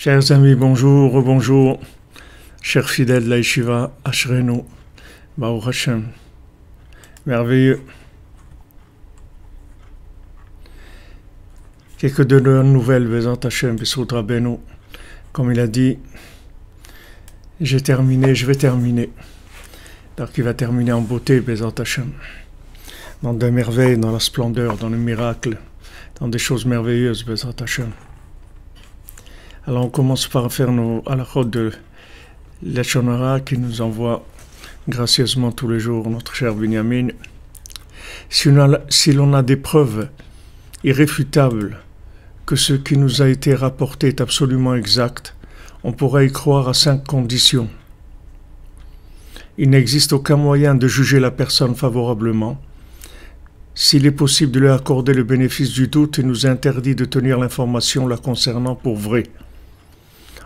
Chers amis, bonjour, rebonjour. Chers fidèles de la Yeshiva, Ashrenu, Baruch Hashem. Merveilleux. Quelques de leurs nouvelles, Bezat Hashem, Bessoud Rabbeinu. Comme il a dit, j'ai terminé, je vais terminer. Donc il va terminer en beauté, Bezat Hashem. Dans des merveilles, dans la splendeur, dans le miracle, dans des choses merveilleuses, Bezat Hashem. Alors on commence par faire nos halachot de Lashon Hara qui nous envoie gracieusement tous les jours notre cher Binyamin. Si l'on a des preuves irréfutables que ce qui nous a été rapporté est absolument exact, on pourra y croire à 5 conditions. Il n'existe aucun moyen de juger la personne favorablement. S'il est possible de lui accorder le bénéfice du doute, il nous est interdit de tenir l'information la concernant pour vraie.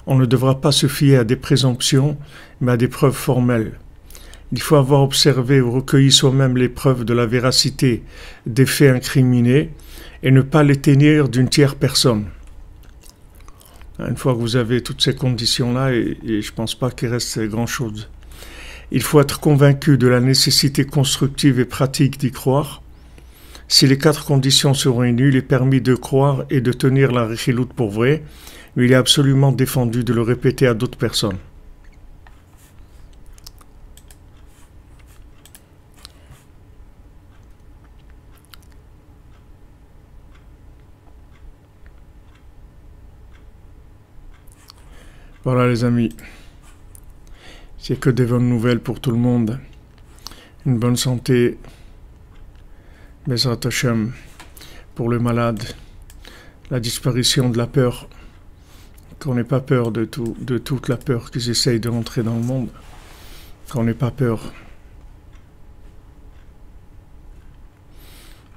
On ne devra pas se fier à des présomptions, mais à des preuves formelles. Il faut avoir observé ou recueilli soi-même les preuves de la véracité des faits incriminés et ne pas les tenir d'une tierce personne. Une fois que vous avez toutes ces conditions-là, et je ne pense pas qu'il reste grand-chose, il faut être convaincu de la nécessité constructive et pratique d'y croire. Si les 4 conditions sont réunies, il est permis de croire et de tenir la rechilut pour vrai, mais il est absolument défendu de le répéter à d'autres personnes. Voilà les amis, c'est que des bonnes nouvelles pour tout le monde, une bonne santé, Bezrat Hashem, pour le malade, la disparition de la peur, qu'on n'ait pas peur de toute la peur qu'ils essayent de rentrer dans le monde, qu'on n'ait pas peur.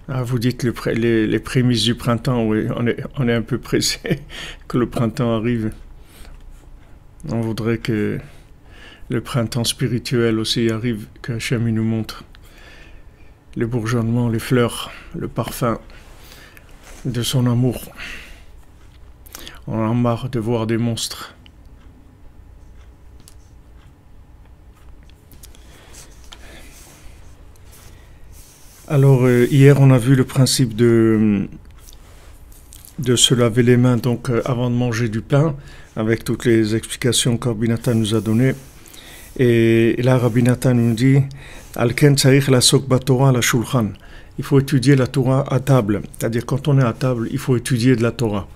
Ah, vous dites les prémices du printemps, oui, on est un peu pressé que le printemps arrive. On voudrait que le printemps spirituel aussi arrive, que Hachem nous montre le bourgeonnement, les fleurs, le parfum de son amour. On en a marre de voir des monstres. Alors, hier, on a vu le principe de se laver les mains donc avant de manger du pain, avec toutes les explications que Rabbi Nathan nous a données. Et là, Rabbi Nathan nous dit Alken tzarich lasok baTorah la shulchan. Il faut étudier la Torah à table. C'est-à-dire, quand on est à table, il faut étudier de la Torah.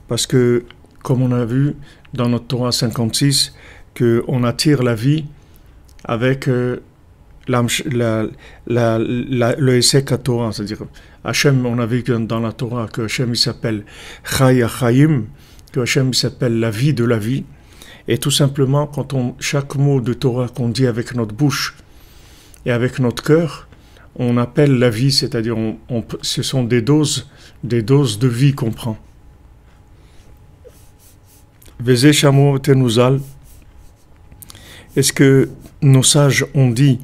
Parce que, comme on a vu dans notre Torah 56, qu'on attire la vie avec le Esek Torah, c'est-à-dire Hachem, on a vu dans la Torah que Hachem il s'appelle Chai HaChaim, que Hachem il s'appelle la vie de la vie, et tout simplement quand chaque mot de Torah qu'on dit avec notre bouche et avec notre cœur, on appelle la vie, c'est-à-dire ce sont des doses de vie qu'on prend. Vezé Shamo Tenuzal, est-ce que nos sages ont dit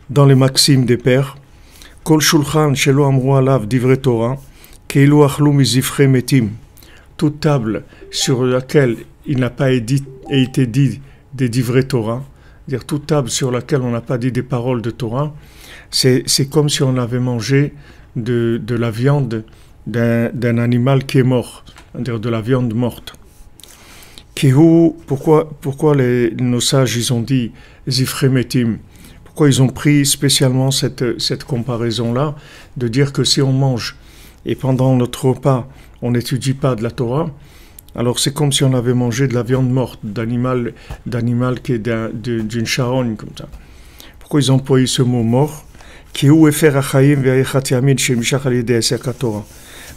dans les maximes des pères, Kol Shulchan Shelo Amru Alav Divrei Torah, Keilu Achlu Mizifre Metim, toute table sur laquelle il n'a pas été dit des Divrei Torah, c'est-à-dire toute table sur laquelle on n'a pas dit des paroles de Torah, c'est comme si on avait mangé de la viande d'un animal qui est mort, c'est-à-dire de la viande morte. Pourquoi nos sages ils ont dit Zifremetim? Pourquoi ils ont pris spécialement cette comparaison-là, de dire que si on mange et pendant notre repas on n'étudie pas de la Torah, alors c'est comme si on avait mangé de la viande morte, d'animal qui est d'une charogne comme ça. Pourquoi ils ont employé ce mot mort?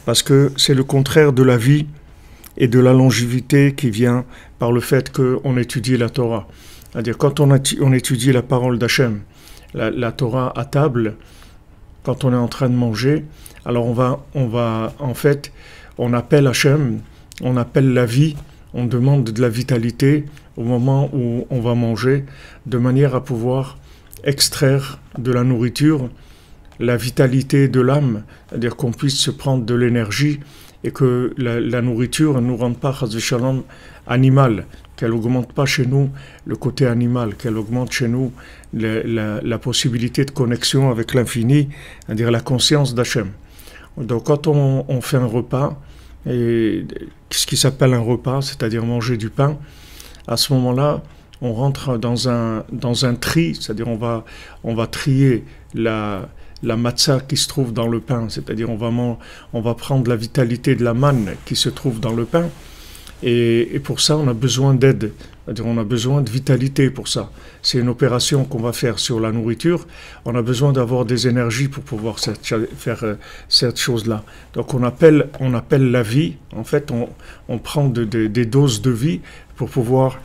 Parce que c'est le contraire de la vie et de la longévité qui vient par le fait qu'on étudie la Torah. C'est-à-dire quand on étudie la parole d'Hachem, la Torah à table, quand on est en train de manger, alors on appelle Hachem, on appelle la vie, on demande de la vitalité au moment où on va manger, de manière à pouvoir extraire de la nourriture la vitalité de l'âme, c'est-à-dire qu'on puisse se prendre de l'énergie et que la nourriture ne nous rende pas, chas v'shalom, animal, qu'elle n'augmente pas chez nous le côté animal, qu'elle augmente chez nous la possibilité de connexion avec l'infini, c'est-à-dire la conscience d'Hachem. Donc quand on fait un repas, et ce qui s'appelle un repas, c'est-à-dire manger du pain, à ce moment-là, on rentre dans un tri, c'est-à-dire on va trier la matzah qui se trouve dans le pain, c'est-à-dire on va prendre la vitalité de la manne qui se trouve dans le pain, et pour ça on a besoin d'aide, c'est-à-dire on a besoin de vitalité pour ça. C'est une opération qu'on va faire sur la nourriture, on a besoin d'avoir des énergies pour pouvoir faire cette chose-là. Donc on appelle la vie, en fait on prend des doses de vie pour pouvoir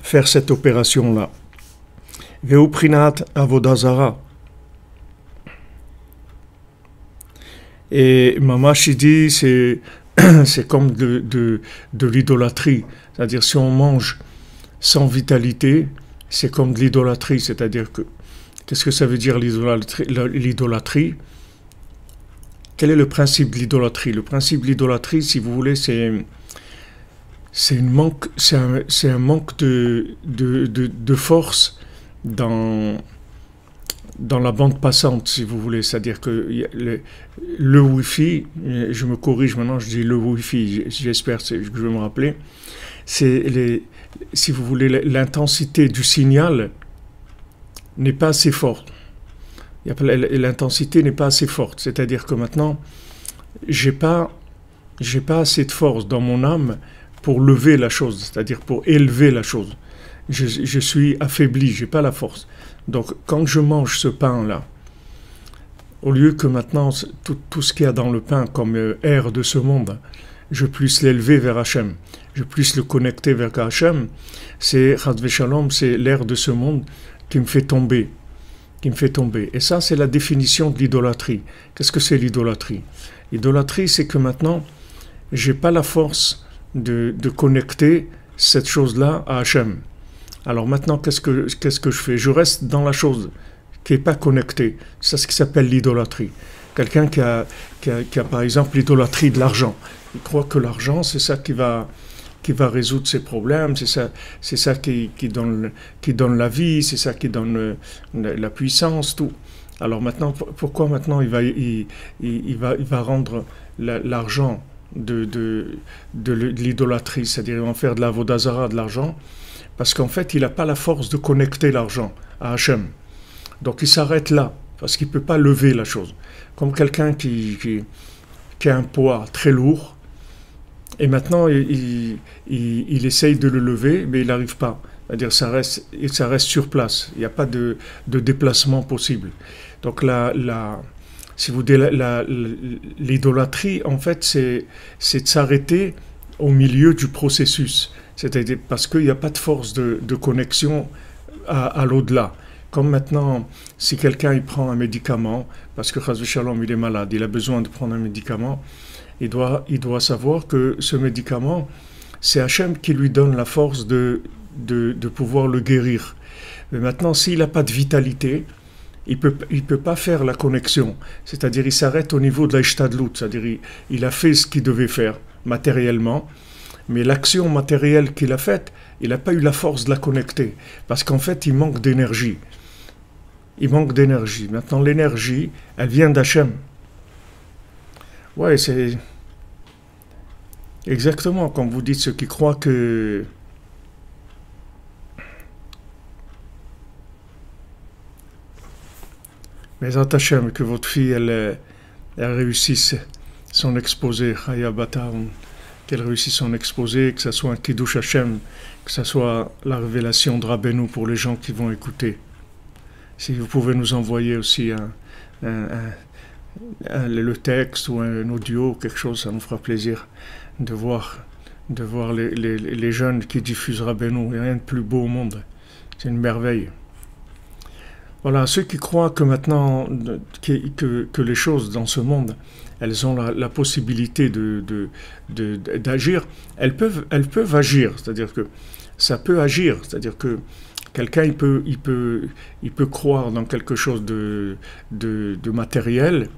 faire cette opération-là. Veuprinat avodazara. Et Mamash dit c'est comme de l'idolâtrie. C'est-à-dire si on mange sans vitalité, c'est comme de l'idolâtrie. C'est-à-dire que, qu'est-ce que ça veut dire l'idolâtrie? Quel est le principe de l'idolâtrie? Le principe de l'idolâtrie, si vous voulez, c'est un manque de force dans la bande passante, si vous voulez. C'est-à-dire que le Wi-Fi, je me corrige maintenant, je dis le Wi-Fi, j'espère que je vais me rappeler, si vous voulez, l'intensité du signal n'est pas assez forte. L'intensité n'est pas assez forte. C'est-à-dire que maintenant, j'ai pas assez de force dans mon âme pour lever la chose, c'est-à-dire pour élever la chose. Je suis affaibli, je n'ai pas la force. Donc, quand je mange ce pain-là, au lieu que maintenant, tout ce qu'il y a dans le pain comme air de ce monde, je puisse l'élever vers Hachem, je puisse le connecter vers Hachem, c'est chas v'shalom, c'est l'air de ce monde qui me fait tomber. Et ça, c'est la définition de l'idolâtrie. Qu'est-ce que c'est l'idolâtrie? L'idolâtrie, c'est que maintenant, je n'ai pas la force de connecter cette chose-là à Hachem. Alors maintenant, qu'est-ce que je fais? Je reste dans la chose qui n'est pas connectée. C'est ce qui s'appelle l'idolâtrie. Quelqu'un qui a par exemple l'idolâtrie de l'argent. Il croit que l'argent, c'est ça qui va résoudre ses problèmes, c'est ça qui donne la vie, c'est ça qui donne la puissance, tout. Alors maintenant, pourquoi maintenant il va rendre l'argent de l'idolâtrie, c'est-à-dire il va en faire de la vodazara, de l'argent, parce qu'en fait il n'a pas la force de connecter l'argent à Hachem. Donc il s'arrête là, parce qu'il ne peut pas lever la chose. Comme quelqu'un qui a un poids très lourd, et maintenant il essaye de le lever, mais il n'arrive pas. C'est-à-dire ça reste sur place, il n'y a pas de déplacement possible. Donc si vous dites l'idolâtrie, en fait, c'est de s'arrêter au milieu du processus. C'est-à-dire parce qu'il n'y a pas de force de connexion à l'au-delà. Comme maintenant, si quelqu'un il prend un médicament, parce que chas v'shalom, il est malade, il a besoin de prendre un médicament, il doit savoir que ce médicament, c'est Hachem qui lui donne la force de pouvoir le guérir. Mais maintenant, s'il n'a pas de vitalité, il peut pas faire la connexion. C'est-à-dire, il s'arrête au niveau de la ishtadlut, c'est-à-dire, il a fait ce qu'il devait faire matériellement, mais l'action matérielle qu'il a faite, il n'a pas eu la force de la connecter, parce qu'en fait, il manque d'énergie. Maintenant, l'énergie, elle vient d'Hachem. Ouais, c'est exactement comme vous dites, ceux qui croient que mais Hachem, que votre fille, elle réussisse son exposé, Chaya Bata, qu'elle réussisse son exposé, que ce soit un Kiddush Hachem, que ce soit la révélation de Rabbeinu pour les gens qui vont écouter. Si vous pouvez nous envoyer aussi le texte ou un audio, quelque chose, ça nous fera plaisir de voir les jeunes qui diffusent Rabbeinu. Il n'y a rien de plus beau au monde. C'est une merveille. Voilà, ceux qui croient que maintenant, que les choses dans ce monde, elles ont la possibilité d'agir, elles peuvent agir, c'est-à-dire que ça peut agir, c'est-à-dire que Quelqu'un, il peut croire dans quelque chose de matériel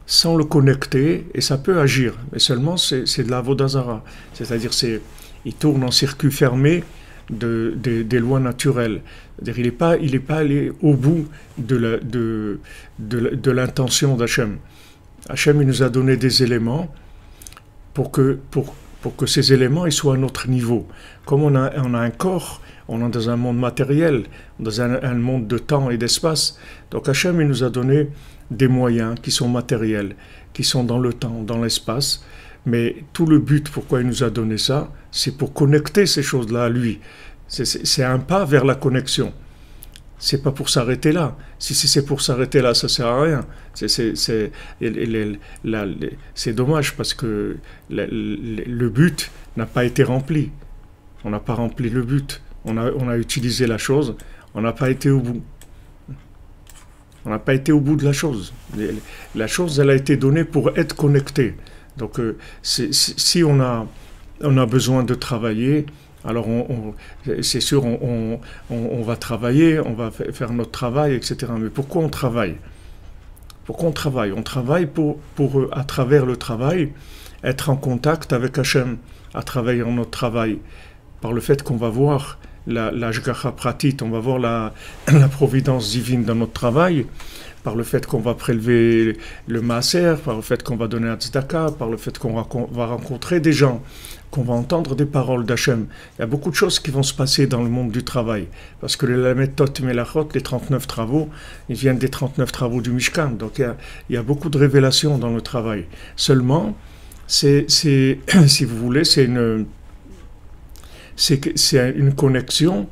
sans le connecter, et ça peut agir. Mais seulement, c'est de la Vodazara. C'est-à-dire, il tourne en circuit fermé des lois naturelles. C'est-à-dire, il est pas allé au bout de l'intention d'Hachem. Hachem, il nous a donné des éléments pour que ces éléments ils soient à notre niveau. Comme on a un corps, on est dans un monde matériel, dans un monde de temps et d'espace. Donc Hachem, il nous a donné des moyens qui sont matériels, qui sont dans le temps, dans l'espace. Mais tout le but, pourquoi il nous a donné ça, c'est pour connecter ces choses-là à lui. C'est un pas vers la connexion. C'est pas pour s'arrêter là. Si c'est pour s'arrêter là, ça sert à rien. C'est dommage parce que le but n'a pas été rempli. On n'a pas rempli le but. On a utilisé la chose, on n'a pas été au bout. On n'a pas été au bout de la chose. La chose, elle a été donnée pour être connectée. Donc, si on a besoin de travailler, alors c'est sûr, on va travailler, on va faire notre travail, etc. Mais pourquoi on travaille? Pourquoi on travaille? On travaille pour, à travers le travail, être en contact avec Hachem, à travers notre travail, par le fait qu'on va voir la Shgacha Pratit, on va voir la providence divine dans notre travail, par le fait qu'on va prélever le Maaser, par le fait qu'on va donner un tzedaka, par le fait qu'on va rencontrer des gens, qu'on va entendre des paroles d'Hachem. Il y a beaucoup de choses qui vont se passer dans le monde du travail, parce que les Lamed Tot Melachot, les 39 travaux, ils viennent des 39 travaux du Mishkan, donc il y a beaucoup de révélations dans le travail. Seulement, si vous voulez, c'est une connexion,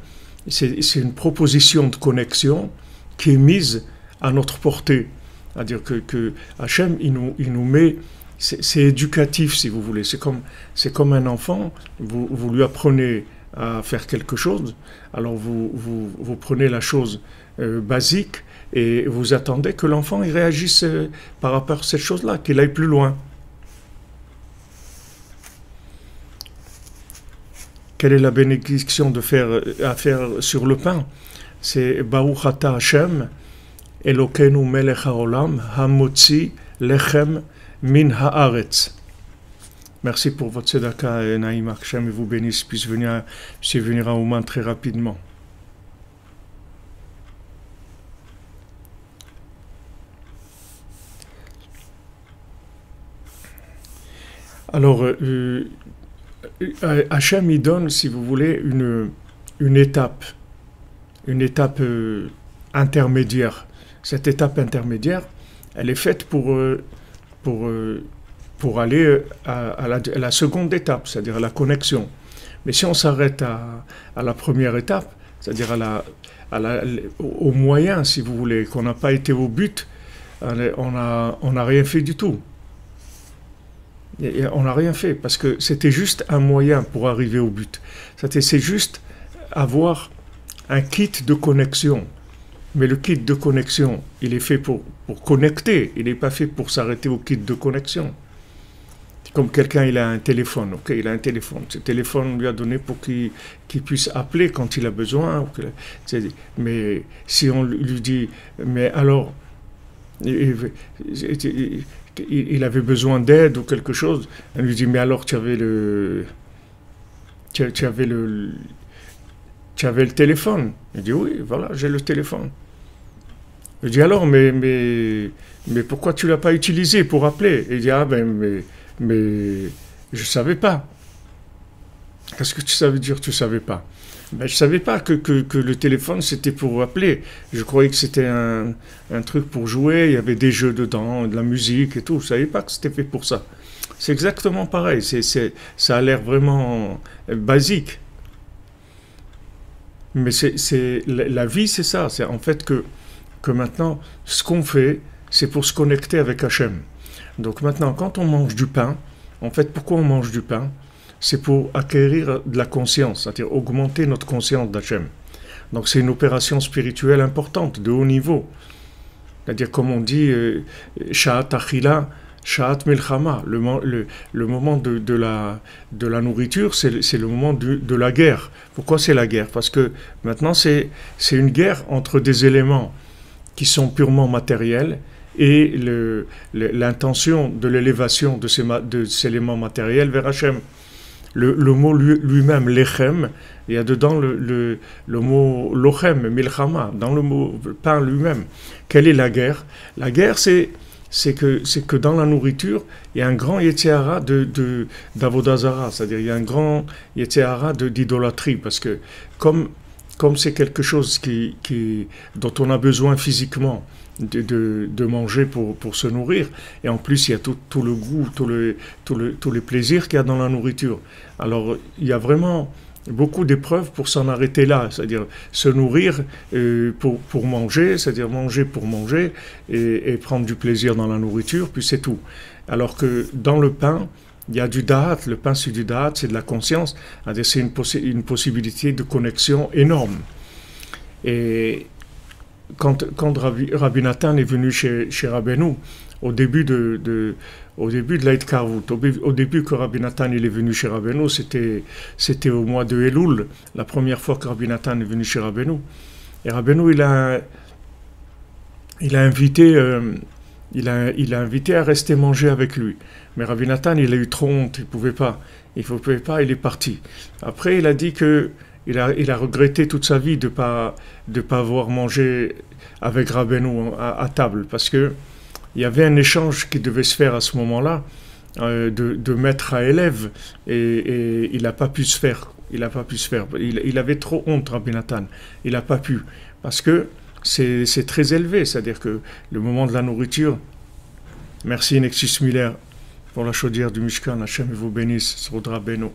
c'est une proposition de connexion qui est mise à notre portée. C'est-à-dire que Hachem, il nous met, c'est éducatif si vous voulez, c'est comme un enfant, vous lui apprenez à faire quelque chose, alors vous prenez la chose basique et vous attendez que l'enfant il réagisse par rapport à cette chose-là, qu'il aille plus loin. Quelle est la bénédiction à faire sur le pain? C'est Baruch Ata Hashem, Elokeinu Melech HaOlam, Hamotzi Lechem Min Haaretz. Merci pour votre tzedaka, Naïma. Que Hashem vous bénisse, puisse venir à Ouman très rapidement. Alors, Hachem, il donne, si vous voulez, une étape intermédiaire. Cette étape intermédiaire, elle est faite pour aller à la seconde étape, c'est-à-dire à la connexion. Mais si on s'arrête à la première étape, c'est-à-dire au moyen, si vous voulez, qu'on n'a pas été au but, on n'a rien fait du tout. Et on n'a rien fait, parce que c'était juste un moyen pour arriver au but. C'est juste avoir un kit de connexion. Mais le kit de connexion, il est fait pour connecter, il n'est pas fait pour s'arrêter au kit de connexion. C'est comme quelqu'un, il a un téléphone, ok, il a un téléphone. Ce téléphone, on lui a donné pour qu'il puisse appeler quand il a besoin. Mais si on lui dit, mais alors, il avait besoin d'aide ou quelque chose, on lui dit, mais alors tu avais le téléphone. Il dit, oui, voilà, j'ai le téléphone. Je dis, alors, mais pourquoi tu ne l'as pas utilisé pour appeler? Il dit, ah ben, mais je ne savais pas. Qu'est-ce que ça veut dire, tu ne savais pas? Ben, je ne savais pas que le téléphone, c'était pour appeler. Je croyais que c'était un truc pour jouer, il y avait des jeux dedans, de la musique et tout. Je ne savais pas que c'était fait pour ça. C'est exactement pareil, ça a l'air vraiment basique. Mais la vie, c'est ça. C'est en fait que maintenant, ce qu'on fait, c'est pour se connecter avec Hachem. Donc maintenant, quand on mange du pain, en fait, pourquoi on mange du pain? C'est pour acquérir de la conscience, c'est-à-dire augmenter notre conscience d'Hachem. Donc c'est une opération spirituelle importante, de haut niveau. C'est-à-dire, comme on dit, Sha'at Achila, Sha'at Milchama, le moment de la nourriture, c'est le moment de la guerre. Pourquoi c'est la guerre? Parce que maintenant c'est une guerre entre des éléments qui sont purement matériels et l'intention de l'élévation de ces éléments matériels vers Hachem. Le mot lui-même, lechem, il y a dedans le mot lochem, milchama, dans le mot pain lui-même. Quelle est la guerre? La guerre, c'est que dans la nourriture, il y a un grand yetzer d'avodazara, c'est-à-dire il y a un grand yetzer d'idolâtrie, parce que comme c'est quelque chose dont on a besoin physiquement, de manger pour se nourrir, et en plus il y a tout le goût, tous les plaisirs qu'il y a dans la nourriture. Alors il y a vraiment beaucoup d'épreuves pour s'en arrêter là, c'est-à-dire se nourrir pour manger, c'est-à-dire manger pour manger et prendre du plaisir dans la nourriture, puis c'est tout. Alors que dans le pain, il y a du da'at, le pain c'est du da'at, c'est de la conscience, c'est une possibilité de connexion énorme. Et quand Rabbi Nathan est venu chez Rabbeinu, au début de l'Aïd Karvout, au début que Rabbi Nathan il est venu chez Rabbeinu, c'était au mois de Elul, la première fois que Rabbi Nathan est venu chez Rabbeinu. Et Rabbeinu il a invité à rester manger avec lui. Mais Rabbi Nathan il a eu trop honte, il pouvait pas, il est parti. Après il a dit que il a regretté toute sa vie de pas avoir mangé avec Rabbeinu à table, parce que il y avait un échange qui devait se faire à ce moment-là, de maître à élève, et il n'a pas pu se faire. Il avait trop honte, Rabbi Nathan. Il n'a pas pu, parce que c'est très élevé, c'est-à-dire que le moment de la nourriture. Merci Nexus Miller pour la chaudière du Mishkan. Hachem vous bénisse, Srodra Beno.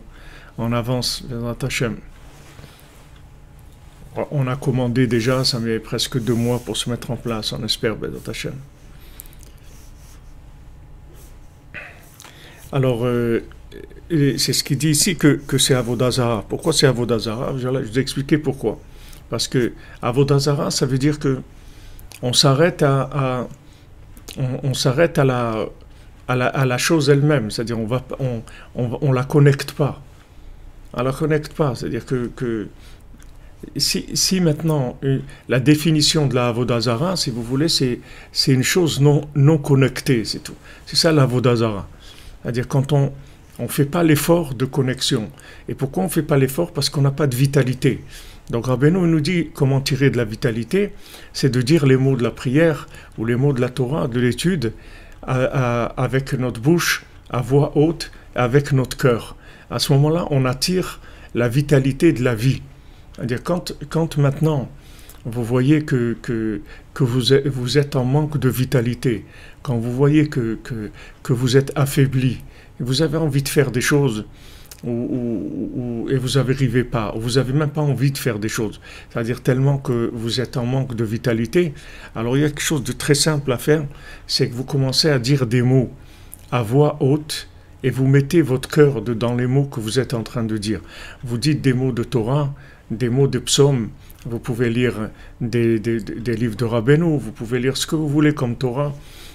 On avance vers Hachem. On a commandé déjà, ça met presque 2 mois pour se mettre en place, on espère, Bézat Hachem. Alors, c'est ce qu'il dit ici que c'est Avodazara. Pourquoi c'est Avodazara? Je vais vous expliquer pourquoi. Parce que Avodazara, ça veut dire que on s'arrête à la chose elle-même, c'est-à-dire on la connecte pas. On la connecte pas, c'est-à-dire que si maintenant la définition de la Avodazara, si vous voulez, c'est une chose non connectée, c'est tout. C'est ça l'Avodazara. C'est-à-dire quand on ne fait pas l'effort de connexion. Et pourquoi on ne fait pas l'effort? Parce qu'on n'a pas de vitalité. Donc Rabbeinu nous dit comment tirer de la vitalité, c'est de dire les mots de la prière ou les mots de la Torah, de l'étude, avec notre bouche, à voix haute, avec notre cœur. À ce moment-là, on attire la vitalité de la vie. C'est-à-dire quand maintenant vous voyez que vous êtes en manque de vitalité, quand vous voyez que vous êtes affaibli, vous avez envie de faire des choses et vous n'arrivez pas, ou vous n'avez même pas envie de faire des choses, c'est-à-dire tellement que vous êtes en manque de vitalité, alors il y a quelque chose de très simple à faire, c'est que vous commencez à dire des mots à voix haute et vous mettez votre cœur dans les mots que vous êtes en train de dire. Vous dites des mots de Torah, des mots de psaumes, vous pouvez lire des livres de Rabbeinu, vous pouvez lire ce que vous voulez comme Torah,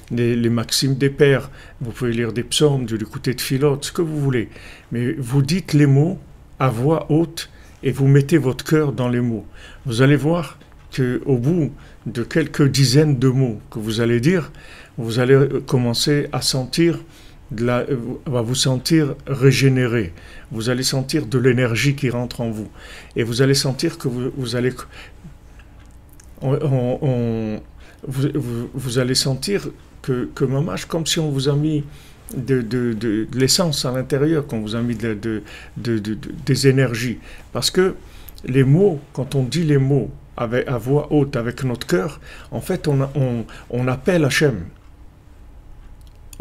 les maximes des pères, vous pouvez lire des psaumes, de l'écouter de Philote, ce que vous voulez. Mais vous dites les mots à voix haute et vous mettez votre cœur dans les mots. Vous allez voir qu'au bout de quelques dizaines de mots que vous allez dire, vous allez commencer à sentir vous sentir régénéré, vous allez sentir de l'énergie qui rentre en vous, et vous allez sentir que vous allez vous allez sentir que mamash, comme si on vous a mis de l'essence à l'intérieur, qu'on vous a mis des énergies, parce que les mots, quand on dit les mots à voix haute avec notre cœur, en fait on appelle Hachem.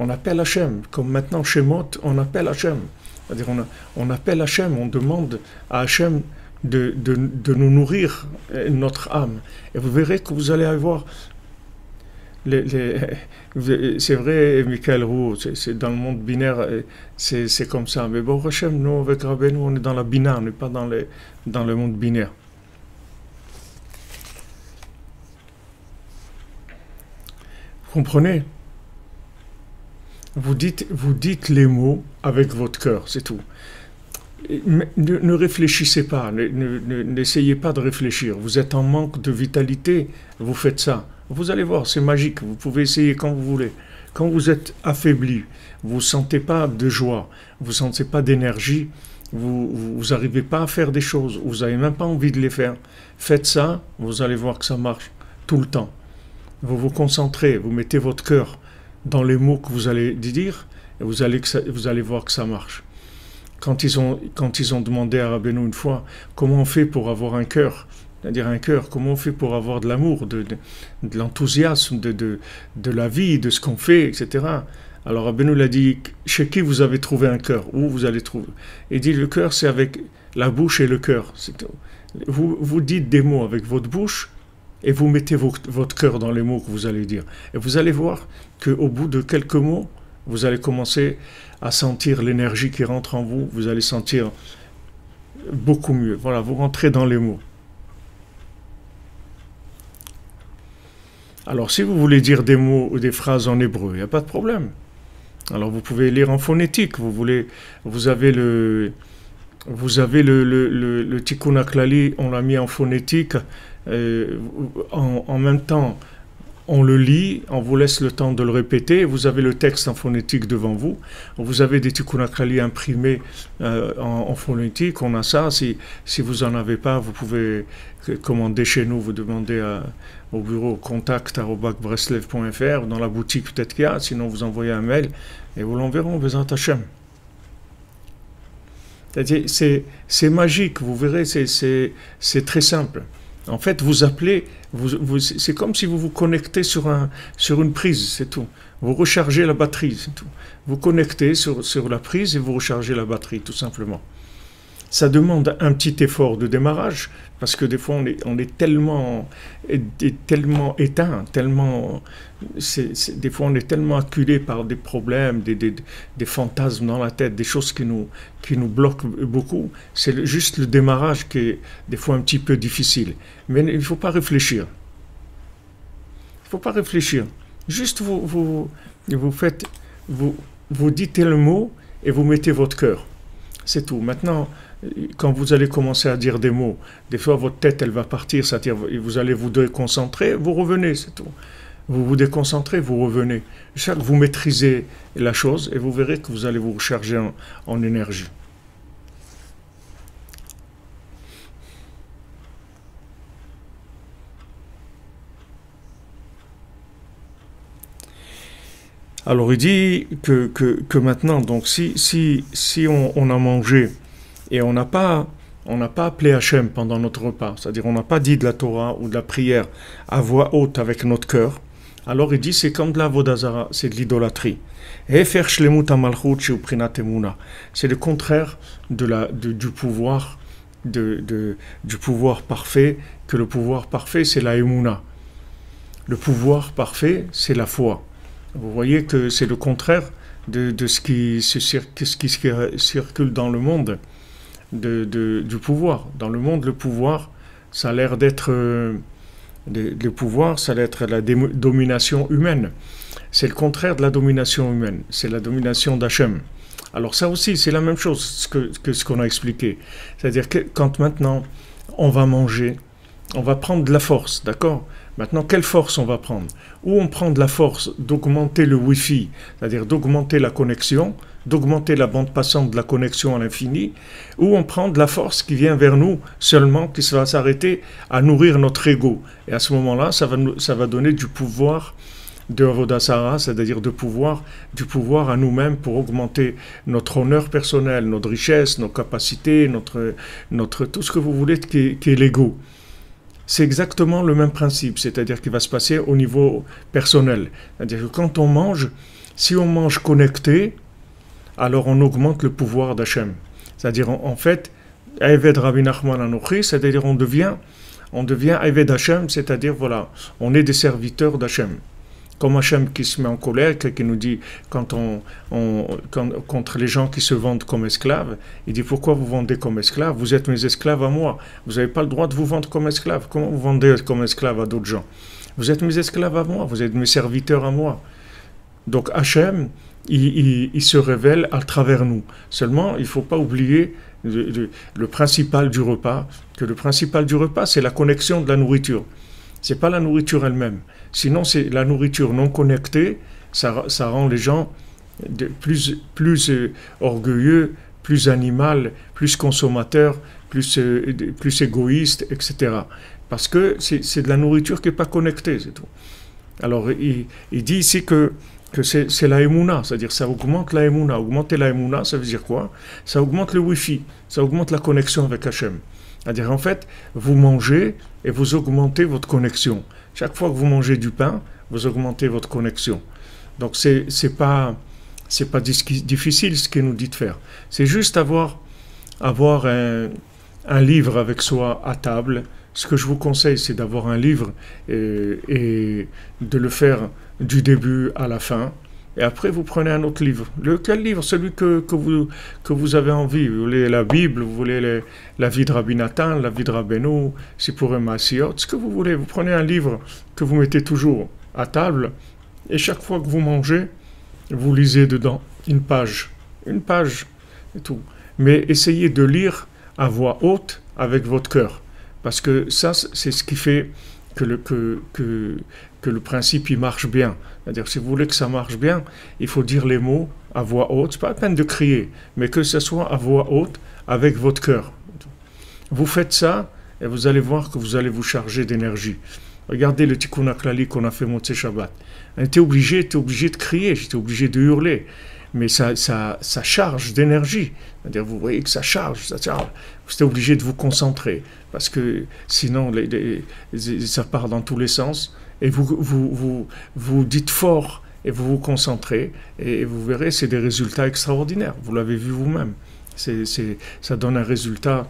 On appelle Hachem, comme maintenant chez Mot, on appelle Hachem. C'est-à-dire on appelle Hachem, on demande à Hachem de nous nourrir notre âme. Et vous verrez que vous allez avoir... c'est vrai, Michael Roux, c'est dans le monde binaire, c'est comme ça. Mais bon, Hachem, nous, avec Rabbeinu, on est dans la bina, on n'est pas dans le monde binaire. Vous comprenez? vous dites les mots avec votre cœur, c'est tout. Ne réfléchissez pas, n'essayez pas de réfléchir. Vous êtes en manque de vitalité, vous faites ça. Vous allez voir, c'est magique, vous pouvez essayer quand vous voulez. Quand vous êtes affaibli, vous ne sentez pas de joie, vous ne sentez pas d'énergie, vous n'arrivez pas à faire des choses, vous n'avez même pas envie de les faire. Faites ça, vous allez voir que ça marche tout le temps. Vous vous concentrez, vous mettez votre cœur dans les mots que vous allez dire, et vous allez voir que ça marche. Quand ils ont demandé à Rabbeinu une fois comment on fait pour avoir un cœur, c'est-à-dire un cœur, comment on fait pour avoir de l'amour, de l'enthousiasme, de la vie, de ce qu'on fait, etc. Alors Rabbeinu l'a dit, chez qui vous avez trouvé un cœur, où vous allez trouver. Il dit, le cœur c'est avec la bouche et le cœur. Vous dites des mots avec votre bouche et vous mettez votre cœur dans les mots que vous allez dire. Et vous allez voir qu'au bout de quelques mots, vous allez commencer à sentir l'énergie qui rentre en vous, vous allez sentir beaucoup mieux. Voilà, vous rentrez dans les mots. Alors, si vous voulez dire des mots ou des phrases en hébreu, il n'y a pas de problème. Alors, vous pouvez lire en phonétique. Vous avez le Tikkun HaKlali, on l'a mis en phonétique. En même temps, on le lit, on vous laisse le temps de le répéter, vous avez le texte en phonétique devant vous, vous avez des Tikkun HaKlali imprimés en phonétique, on a ça, si vous n'en avez pas, vous pouvez commander chez nous, vous demandez au bureau contact@breslev.fr, dans la boutique peut-être qu'il y a, sinon vous envoyez un mail et vous l'enverrons, Bezrat Hashem. C'est magique, vous verrez, c'est très simple. En fait, vous appelez, c'est comme si vous vous connectez sur une prise, c'est tout. Vous rechargez la batterie, c'est tout. Vous connectez sur la prise et vous rechargez la batterie, tout simplement. Ça demande un petit effort de démarrage, parce que des fois on est tellement éteint, des fois on est tellement acculé par des problèmes, des fantasmes dans la tête, des choses qui nous bloquent beaucoup. C'est juste le démarrage qui est des fois un petit peu difficile. Mais il ne faut pas réfléchir. Il ne faut pas réfléchir. Juste vous dites le mot et vous mettez votre cœur. C'est tout. Maintenant, quand vous allez commencer à dire des mots, des fois votre tête elle va partir, c'est-à-dire vous allez vous déconcentrer, vous revenez, c'est tout. Vous vous déconcentrez, vous revenez. Vous maîtrisez la chose et vous verrez que vous allez vous recharger en énergie. Alors il dit que maintenant, donc si on a mangé et on n'a pas appelé Hachem pendant notre repas, c'est-à-dire on n'a pas dit de la Torah ou de la prière à voix haute avec notre cœur, alors il dit c'est comme de la Vodazara, c'est de l'idolâtrie. C'est le contraire du pouvoir du pouvoir parfait, que le pouvoir parfait c'est la Emouna. Le pouvoir parfait c'est la foi. Vous voyez que c'est le contraire de ce qui circule dans le monde du pouvoir. Dans le monde, le pouvoir, ça a l'air d'être le pouvoir, ça a l'air d'être la domination humaine. C'est le contraire de la domination humaine. C'est la domination d'Hachem. Alors ça aussi, c'est la même chose que ce qu'on a expliqué. C'est-à-dire que quand maintenant on va manger, on va prendre de la force, d'accord ? Maintenant, quelle force on va prendre ? Ou on prend de la force d'augmenter le Wi-Fi, c'est-à-dire d'augmenter la connexion, d'augmenter la bande passante de la connexion à l'infini, ou on prend de la force qui vient vers nous seulement, qui va s'arrêter à nourrir notre ego. Et à ce moment-là, ça va donner du pouvoir de Avodah Zarah, c'est-à-dire du pouvoir à nous-mêmes pour augmenter notre honneur personnel, notre richesse, nos capacités, notre tout ce que vous voulez qui est l'ego. C'est exactement le même principe, c'est-à-dire qu'il va se passer au niveau personnel. C'est-à-dire que quand on mange, si on mange connecté, alors on augmente le pouvoir d'Hachem. C'est-à-dire en fait, Eved Rabbi Nachman Anochi, c'est-à-dire on devient Eved Hachem, c'est-à-dire voilà, on est des serviteurs d'Hachem. Comme Hachem qui se met en colère, qui nous dit, contre les gens qui se vendent comme esclaves, il dit, pourquoi vous vendez comme esclaves ? Vous êtes mes esclaves à moi. Vous n'avez pas le droit de vous vendre comme esclaves. Comment vous vendez comme esclaves à d'autres gens ? Vous êtes mes esclaves à moi, vous êtes mes serviteurs à moi. Donc Hachem, il se révèle à travers nous. Seulement, il ne faut pas oublier le principal du repas, que le principal du repas, c'est la connexion de la nourriture. Ce n'est pas la nourriture elle-même. Sinon, c'est la nourriture non connectée, ça rend les gens plus orgueilleux, plus animal, plus consommateur, plus égoïste, etc. Parce que c'est de la nourriture qui n'est pas connectée, c'est tout. Alors, il dit ici que c'est la émouna, c'est-à-dire ça augmente la émouna. Augmenter la émouna, ça veut dire quoi? Ça augmente le wifi, ça augmente la connexion avec Hachem. C'est-à-dire, en fait, vous mangez et vous augmentez votre connexion. Chaque fois que vous mangez du pain, vous augmentez votre connexion. Donc, c'est pas difficile ce qu'il nous dit de faire. C'est juste avoir un livre avec soi à table. Ce que je vous conseille, c'est d'avoir un livre et de le faire du début à la fin. Et après, vous prenez un autre livre. Lequel livre? Celui que vous avez envie. Vous voulez la Bible, vous voulez la vie de Rabbi Nathan, la vie de Rabbeinu, Sipurim Maasiot, ce que vous voulez. Vous prenez un livre que vous mettez toujours à table. Et chaque fois que vous mangez, vous lisez dedans une page et tout. Mais essayez de lire à voix haute avec votre cœur. Parce que ça, c'est ce qui fait que le principe il marche bien. C'est-à-dire, si vous voulez que ça marche bien, il faut dire les mots à voix haute. C'est pas la peine de crier, mais que ce soit à voix haute avec votre cœur. Vous faites ça et vous allez voir que vous allez vous charger d'énergie. Regardez le Tikkun HaKlali qu'on a fait Motzei Shabbat. J'étais obligé de crier, j'étais obligé de hurler. Mais ça charge d'énergie. C'est-à-dire, vous voyez que ça charge. Vous êtes obligé de vous concentrer. Parce que sinon, ça part dans tous les sens. Et vous dites fort et vous vous concentrez. Et vous verrez, c'est des résultats extraordinaires. Vous l'avez vu vous-même. Ça donne un résultat.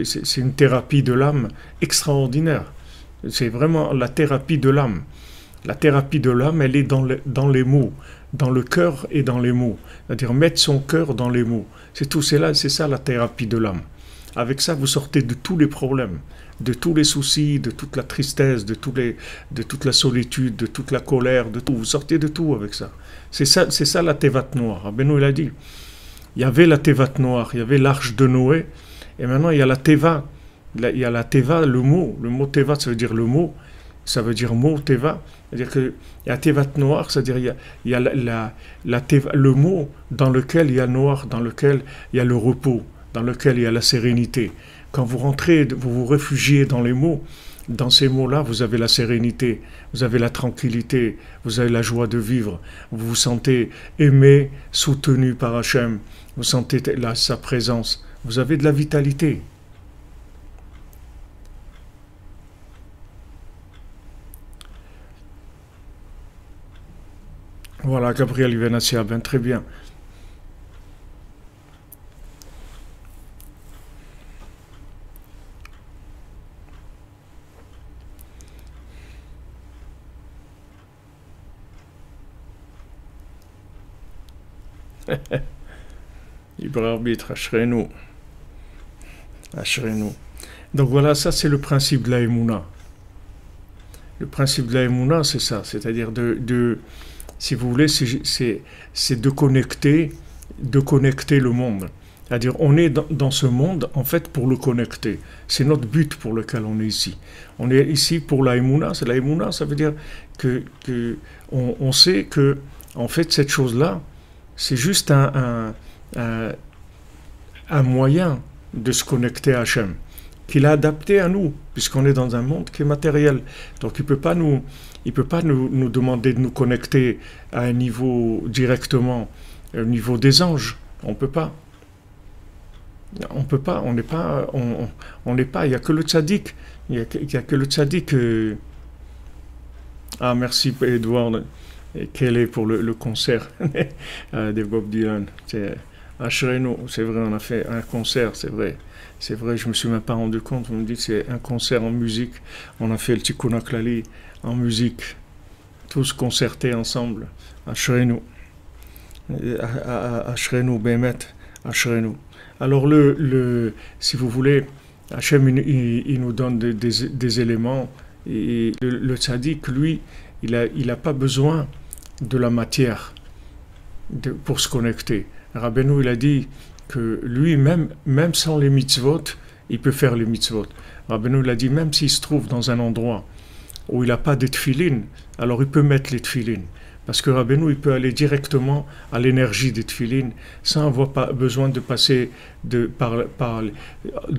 C'est une thérapie de l'âme extraordinaire. C'est vraiment la thérapie de l'âme. La thérapie de l'âme, elle est dans les mots, dans le cœur et dans les mots. C'est-à-dire mettre son cœur dans les mots. C'est tout, c'est ça la thérapie de l'âme. Avec ça, vous sortez de tous les problèmes, de tous les soucis, de toute la tristesse, de toute la solitude, de toute la colère, de tout. Vous sortez de tout avec ça. C'est ça la Tevat noire. Rabbeinu, il a dit. Il y avait la Tevat noire, il y avait l'arche de Noé, et maintenant il y a la Teva. Il y a la Teva, le mot Teva, ça veut dire le mot. Ça veut dire mot Teva, c'est-à-dire qu'il y a Tevat noir, c'est-à-dire il y a la teva, le mot dans lequel il y a noir, dans lequel il y a le repos, dans lequel il y a la sérénité. Quand vous rentrez, vous vous réfugiez dans les mots, dans ces mots-là, vous avez la sérénité, vous avez la tranquillité, vous avez la joie de vivre, vous vous sentez aimé, soutenu par Hachem, vous sentez sa présence, vous avez de la vitalité. Voilà, Gabriel Venassia, ben très bien. Libre arbitre, Ashrenu. Donc voilà, ça c'est le principe de la Emouna. Le principe de la Emouna, c'est ça, c'est-à-dire si vous voulez, c'est de connecter le monde. C'est-à-dire, on est dans ce monde, en fait, pour le connecter. C'est notre but pour lequel on est ici. On est ici pour la Emouna. La Emouna, ça veut dire on sait que, en fait, cette chose-là, c'est juste un moyen de se connecter à Hachem, qu'il a adapté à nous, puisqu'on est dans un monde qui est matériel. Donc il ne peut pas nous demander de nous connecter à un niveau directement, au niveau des anges. On ne peut pas. On peut pas, on n'est pas, il n'y a que le tzaddik. Il n'y a que le tzaddik. Ah, merci Edouard. Quel est pour le concert de Bob Dylan. Ashrenu, c'est vrai, on a fait un concert, c'est vrai, je me suis même pas rendu compte, vous me dites c'est un concert en musique, on a fait le Tikkun HaKlali en musique, tous concertés ensemble, Ashrenu, Ashrenu, Bemet, Ashrenu. Alors si vous voulez, Hachem il nous donne des éléments, et le tzaddik, lui, il a pas besoin de la matière pour se connecter. Rabbeinu, il a dit que lui, même sans les mitzvot, il peut faire les mitzvot. Rabbeinu, il a dit, même s'il se trouve dans un endroit où il n'a pas de tefilin, alors il peut mettre les tefilin. Parce que Rabbeinu, il peut aller directement à l'énergie des tefilin sans avoir pas besoin de passer de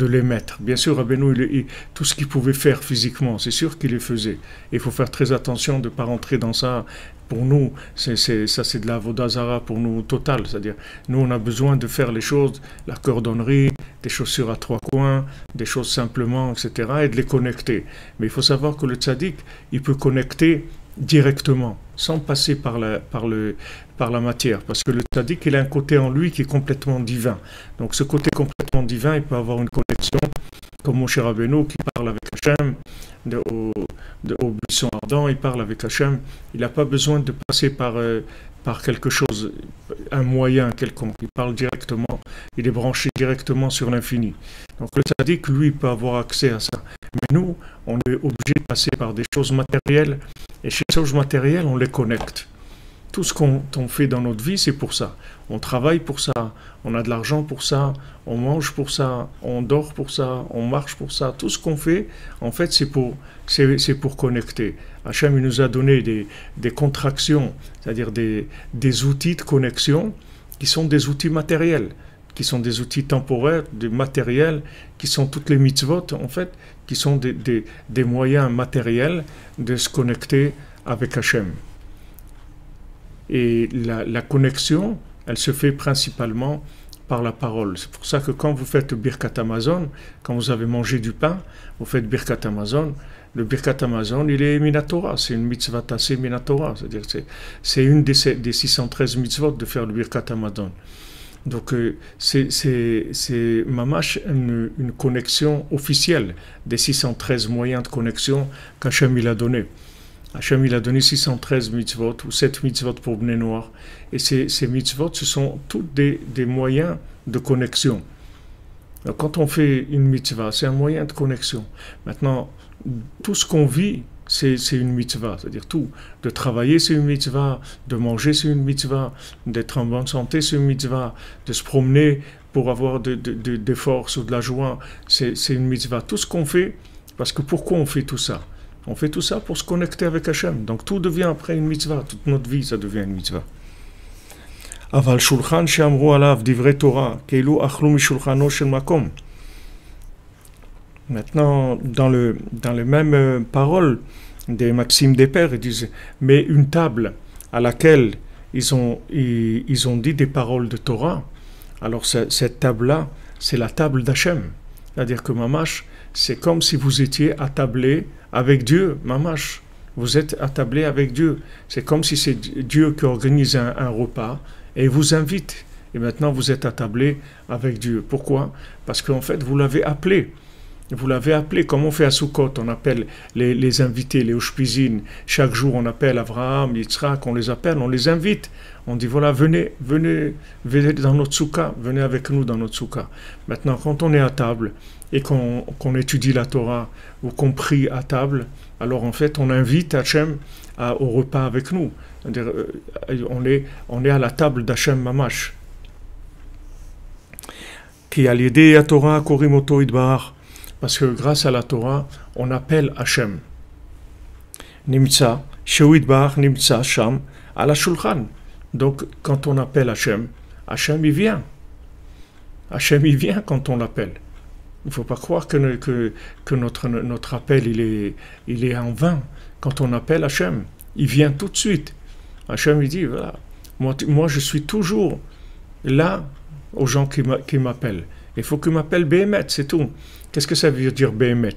les mettre. Bien sûr, Rabbeinu, tout ce qu'il pouvait faire physiquement, c'est sûr qu'il le faisait. Il faut faire très attention de ne pas rentrer dans ça. Pour nous, ça c'est de la avoda zara pour nous total. C'est-à-dire, nous on a besoin de faire les choses, la cordonnerie, des chaussures à 3 coins, des choses simplement, etc. et de les connecter. Mais il faut savoir que le tzaddik, il peut connecter directement, sans passer par la matière. Parce que le tzaddik, il a un côté en lui qui est complètement divin. Donc ce côté complètement divin, il peut avoir une connexion, comme Moshe Rabbeinu qui parle avec Hachem, au buisson ardent, il parle avec Hachem. Il n'a pas besoin de passer par quelque chose, un moyen quelconque. Il parle directement, il est branché directement sur l'infini. Donc le tzaddik, lui, peut avoir accès à ça. Mais nous, on est obligé de passer par des choses matérielles, et chez les choses matérielles, on les connecte. Tout ce qu'on fait dans notre vie, c'est pour ça. On travaille pour ça, on a de l'argent pour ça, on mange pour ça, on dort pour ça, on marche pour ça. Tout ce qu'on fait, en fait, c'est pour connecter. Hachem, il nous a donné des contractions, c'est-à-dire des outils de connexion qui sont des outils matériels, qui sont des outils temporaires, des matériels, qui sont toutes les mitzvot, en fait, qui sont des moyens matériels de se connecter avec Hachem. Et la connexion, elle se fait principalement par la parole. C'est pour ça que quand vous faites Birkat Hamazon, quand vous avez mangé du pain, vous faites Birkat Hamazon. Le Birkat Hamazon, il est Minatora, c'est une mitzvah tassée Minatora. C'est-à-dire c'est une des 613 mitzvot de faire le Birkat Hamazon. Donc c'est mamash une connexion officielle des 613 moyens de connexion qu'Hachem il a donné. Hachem il a donné 613 mitzvot ou 7 mitzvot pour Bnei Noir. Et ces mitzvot, ce sont tous des moyens de connexion. Alors, quand on fait une mitzvah, c'est un moyen de connexion. Maintenant, tout ce qu'on vit, c'est une mitzvah. C'est-à-dire tout. De travailler, c'est une mitzvah. De manger, c'est une mitzvah. D'être en bonne santé, c'est une mitzvah. De se promener pour avoir des forces ou de la joie, c'est une mitzvah. Tout ce qu'on fait, parce que pourquoi on fait tout ça? On fait tout ça pour se connecter avec Hachem. Donc tout devient après une mitzvah. Toute notre vie, ça devient une mitzvah. Aval shulchan she'amru alav divrei Torah, keilu achlu mishulchano shel makom. Maintenant, dans les mêmes paroles des maximes des pères, ils disent, mais une table à laquelle ils ont dit des paroles de Torah, alors cette table-là, c'est la table d'Hachem. C'est-à-dire que mamash, c'est comme si vous étiez attablé avec Dieu, mamash. Vous êtes attablé avec Dieu. C'est comme si c'est Dieu qui organise un repas et vous invite. Et maintenant, vous êtes attablé avec Dieu. Pourquoi? Parce qu'en fait, vous l'avez appelé. Vous l'avez appelé, comme on fait à Sukkot, on appelle les invités, les Ushpizin. Chaque jour, on appelle Abraham, Yitzhak, on les appelle, on les invite. On dit, voilà, venez dans notre soukha, venez avec nous dans notre soukha. Maintenant, quand on est à table et qu'on étudie la Torah ou qu'on prie à table, alors en fait, on invite Hachem au repas avec nous. C'est-à-dire, on est à la table d'Hachem Mamash. Ki al yedei haTorah korim oto yitbarach. Parce que grâce à la Torah, on appelle Hachem. Nimtza, Shehu yitbarach nimtza sham ala shulchan. Donc, quand on appelle Hachem, Hachem il vient. Hachem il vient quand on l'appelle. Il ne faut pas croire que notre appel il est en vain. Quand on appelle Hachem, il vient tout de suite. Hachem il dit, voilà, moi je suis toujours là aux gens qui m'appellent. Il faut qu'ils m'appellent Béhémet, c'est tout. Qu'est-ce que ça veut dire Béhémet?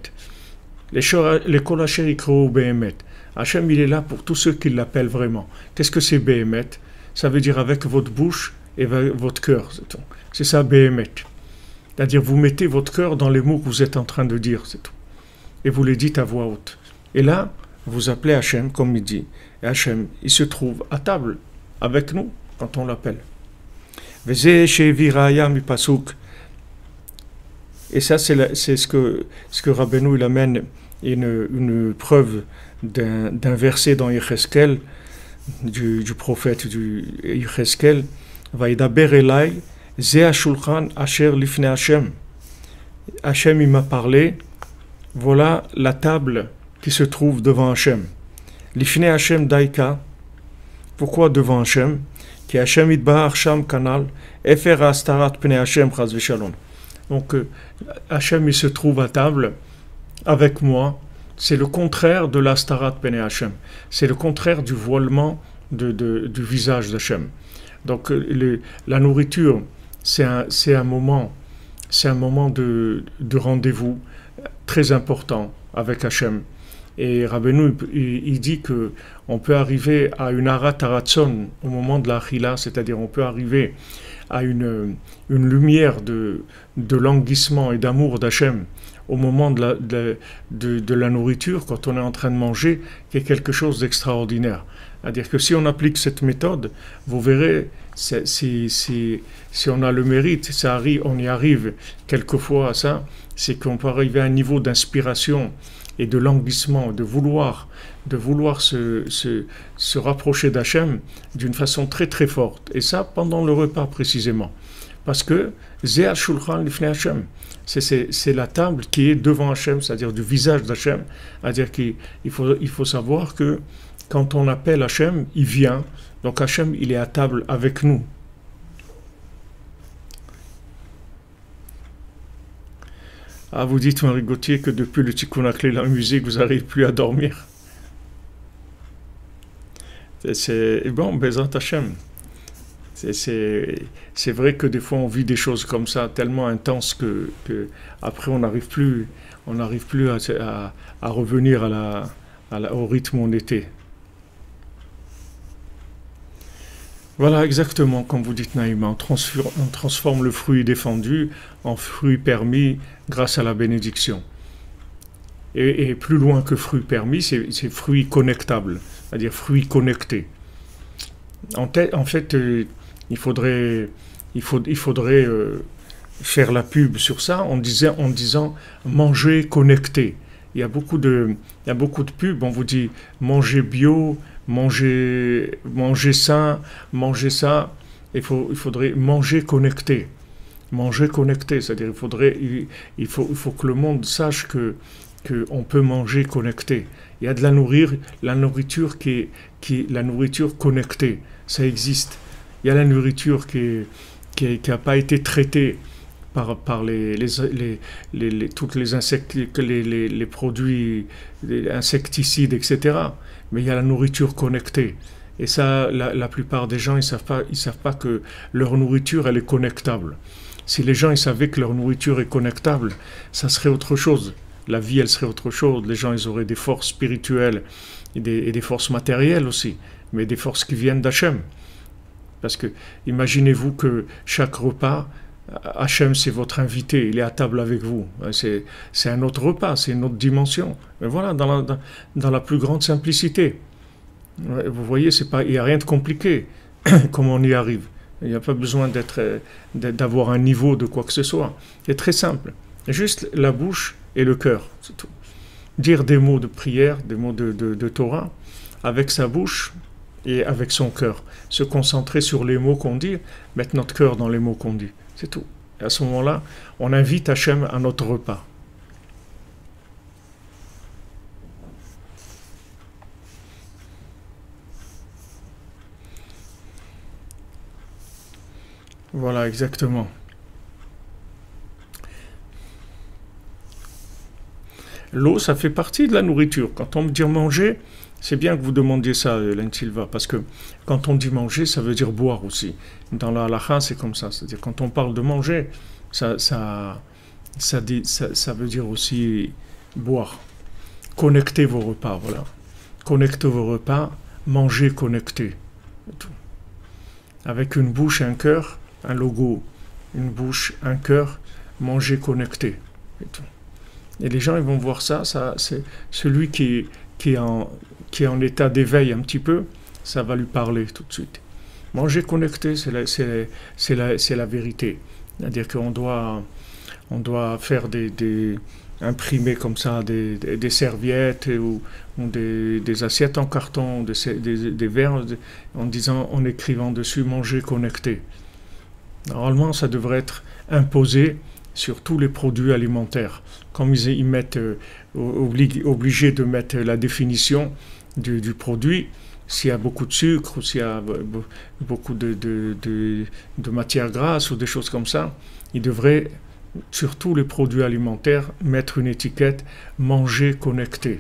Les Kol Asher Yikrou Béhémet. Hachem il est là pour tous ceux qui l'appellent vraiment. Qu'est-ce que c'est Béhémet? Ça veut dire avec votre bouche et votre cœur, c'est tout. C'est ça Béhémet. C'est-à-dire, vous mettez votre cœur dans les mots que vous êtes en train de dire, c'est tout. Et vous les dites à voix haute. Et là, vous appelez Hachem, comme il dit. Et Hachem, il se trouve à table avec nous quand on l'appelle. Et ça, c'est ce que Rabbeinu il amène une preuve d'un verset dans Yecheskel, du prophète du Yecheskel, Vaïdaber Elai, Ze Ashulchan Asher Lifne Hashem. Hashem il m'a parlé, voilà la table qui se trouve devant Hashem. Lifne Hashem Daika, pourquoi devant Hashem? Qui Hashem Idbahar Sham Kanal, Efer Astarat Pne Hashem Chaz Veshalom. Donc Hashem il se trouve à table avec moi. C'est le contraire de l'Astarat Pene Hashem. C'est le contraire du voilement du visage d'Hashem. Donc la nourriture, c'est un moment de rendez-vous très important avec Hachem. Et Rabbeinu, il dit que on peut arriver à une arat haratson au moment de la achila, c'est-à-dire on peut arriver à une lumière de languissement et d'amour d'Hachem au moment de la nourriture, quand on est en train de manger, qui est quelque chose d'extraordinaire. C'est-à-dire que si on applique cette méthode, vous verrez, si on a le mérite, on y arrive quelquefois à ça, c'est qu'on peut arriver à un niveau d'inspiration et de languissement, de vouloir se rapprocher d'Hachem d'une façon très très forte. Et ça, pendant le repas précisément. Parce que Ze Shulchan Lifnei Hashem, c'est la table qui est devant Hachem, c'est-à-dire du visage d'Hachem. C'est-à-dire qu'il faut savoir que quand on appelle Hachem, il vient. Donc Hachem, il est à table avec nous. Ah, vous dites, Marie Gauthier, que depuis le Tikkun HaKlil, la musique, vous n'arrivez plus à dormir. C'est bon, Bezat Hachem. C'est vrai que des fois on vit des choses comme ça tellement intenses que après on n'arrive plus à revenir au rythme où on était. Voilà exactement comme vous dites Naïma, on transforme le fruit défendu en fruit permis grâce à la bénédiction. Et plus loin que fruit permis, c'est fruit connectable, c'est-à-dire fruit connecté. En fait, il faudrait faire la pub sur ça en disant manger connecté. Il y a beaucoup de pubs, on vous dit manger bio, manger sain, manger ça. Il faudrait manger connecté. Manger connecté, c'est-à-dire il faut que le monde sache que on peut manger connecté. Il y a de la nourriture qui est la nourriture connectée. Ça existe. Il y a la nourriture qui n'a pas été traitée par toutes les insectes, les produits les insecticides, etc. Mais il y a la nourriture connectée. Et ça, la plupart des gens, ils savent pas que leur nourriture, elle est connectable. Si les gens, ils savaient que leur nourriture est connectable, ça serait autre chose. La vie, elle serait autre chose. Les gens, ils auraient des forces spirituelles et des forces matérielles aussi, mais des forces qui viennent d'Hachem. Parce que, imaginez-vous que chaque repas, Hachem, c'est votre invité, il est à table avec vous. C'est un autre repas, c'est une autre dimension. Mais voilà, dans la plus grande simplicité. Vous voyez, il n'y a rien de compliqué, comment on y arrive. Il n'y a pas besoin d'avoir un niveau de quoi que ce soit. C'est très simple. Juste la bouche et le cœur, c'est tout. Dire des mots de prière, des mots de Torah, avec sa bouche et avec son cœur. Se concentrer sur les mots qu'on dit, mettre notre cœur dans les mots qu'on dit. C'est tout. Et à ce moment-là, on invite Hachem à notre repas. Voilà, exactement. L'eau, ça fait partie de la nourriture. Quand on me dit manger, c'est bien que vous demandiez ça, Hélène Silva, parce que quand on dit manger, ça veut dire boire aussi. Dans la halakha, c'est comme ça. C'est-à-dire quand on parle de manger, ça veut dire aussi boire. Connectez vos repas, voilà. Connectez vos repas, mangez connecté. Avec une bouche et un cœur, un logo, une bouche, un cœur, manger connecté. Et tout. Et les gens, ils vont voir ça, c'est celui qui est en état d'éveil un petit peu, ça va lui parler tout de suite. Manger connecté, c'est la vérité. C'est-à-dire qu'on doit faire imprimer comme ça des serviettes ou des assiettes en carton, des verres, en disant, en écrivant dessus manger connecté. Normalement, ça devrait être imposé sur tous les produits alimentaires. Comme ils mettent, obligés de mettre la définition du produit, s'il y a beaucoup de sucre ou s'il y a beaucoup de matières grasses ou des choses comme ça, ils devraient, sur tous les produits alimentaires, mettre une étiquette manger connecté.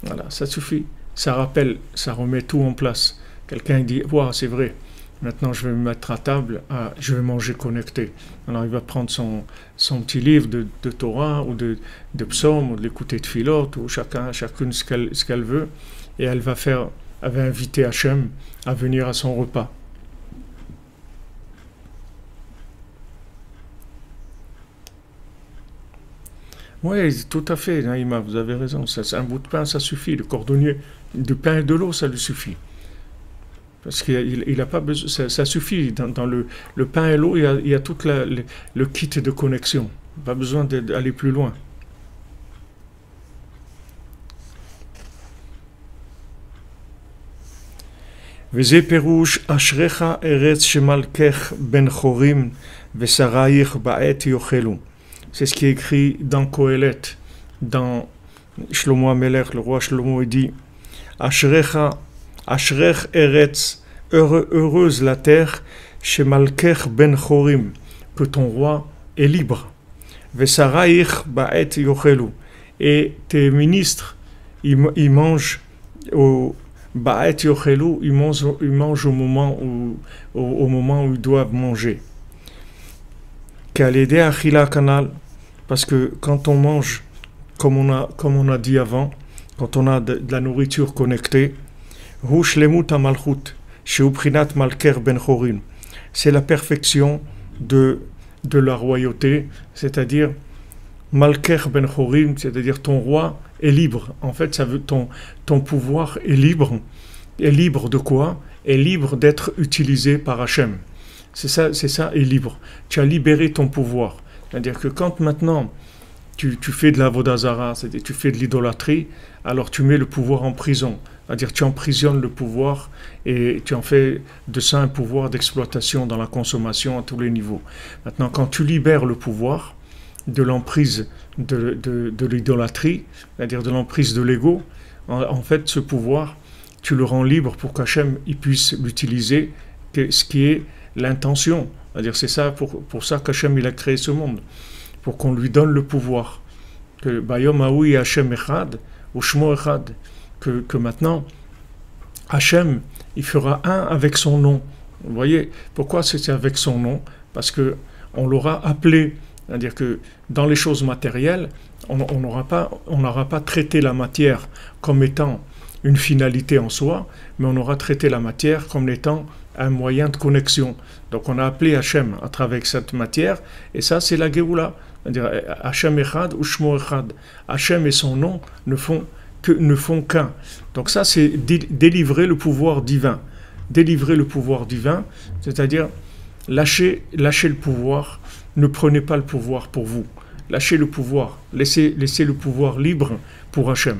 Voilà, ça suffit. Ça rappelle, ça remet tout en place. Quelqu'un dit, wow, c'est vrai. Maintenant, je vais me mettre à table, je vais manger connecté. Alors, il va prendre son petit livre de Torah ou de psaumes ou de l'écouter de Philote ou chacune ce qu'elle veut. Et elle va inviter Hachem à venir à son repas. Oui, tout à fait, Naïma, vous avez raison. Un bout de pain, ça suffit. Le cordonnier, du pain et de l'eau, ça lui suffit. Parce qu'il n'a pas besoin, ça suffit. Dans le pain et l'eau, il y a tout le kit de connexion. Pas besoin d'aller plus loin. וזה פירוש אשריך ארץ שמלכך בן חורים ושרייך בעת יאכלו. C'est ce qui est écrit dans Kohelet, dans Shlomo HaMelech, le roi Shlomo, il dit Ashrecha, Ashrech Eretz, heureuse la terre, chez Malkech ben Chorim, que ton roi est libre. Vesaraich ba'et yochelu, et tes ministres, ils mangent au ba'et yochelu, ils mangent au moment où ils doivent manger. Qu'alede achila kanal, parce que quand on mange, comme on a dit avant, quand on a de la nourriture connectée, c'est la perfection de la royauté, c'est-à-dire Malker ben Chorim, c'est-à-dire ton roi est libre. En fait, ça veut ton pouvoir est libre. Est libre de quoi? Est libre d'être utilisé par Hachem. C'est ça, est libre. Tu as libéré ton pouvoir. C'est-à-dire que quand maintenant tu fais de la vodazara, c'est-à-dire tu fais de l'idolâtrie, alors tu mets le pouvoir en prison. C'est-à-dire tu emprisonnes le pouvoir et tu en fais de ça un pouvoir d'exploitation dans la consommation à tous les niveaux. Maintenant, quand tu libères le pouvoir de l'emprise de l'idolâtrie, c'est-à-dire de l'emprise de l'ego, en fait, ce pouvoir, tu le rends libre pour qu'Hachem puisse l'utiliser, ce qui est l'intention. C'est-à-dire c'est ça pour ça qu'Hachem il a créé ce monde, pour qu'on lui donne le pouvoir. Que Bayom Haoui Hachem Echad ou Shmo Echad, que maintenant Hachem il fera un avec son nom. Vous voyez pourquoi c'est avec son nom? Parce que on l'aura appelé. C'est-à-dire que dans les choses matérielles, on n'aura pas traité la matière comme étant une finalité en soi, mais on aura traité la matière comme étant un moyen de connexion. Donc on a appelé Hachem à travers cette matière, et ça c'est la Géoula. C'est-à-dire Hachem Echad ou Shmo Echad. Hachem et son nom ne font qu'un. Donc ça c'est délivrer le pouvoir divin. Délivrer le pouvoir divin, c'est-à-dire lâcher le pouvoir. Ne prenez pas le pouvoir pour vous. Lâchez le pouvoir. Laissez le pouvoir libre pour Hachem.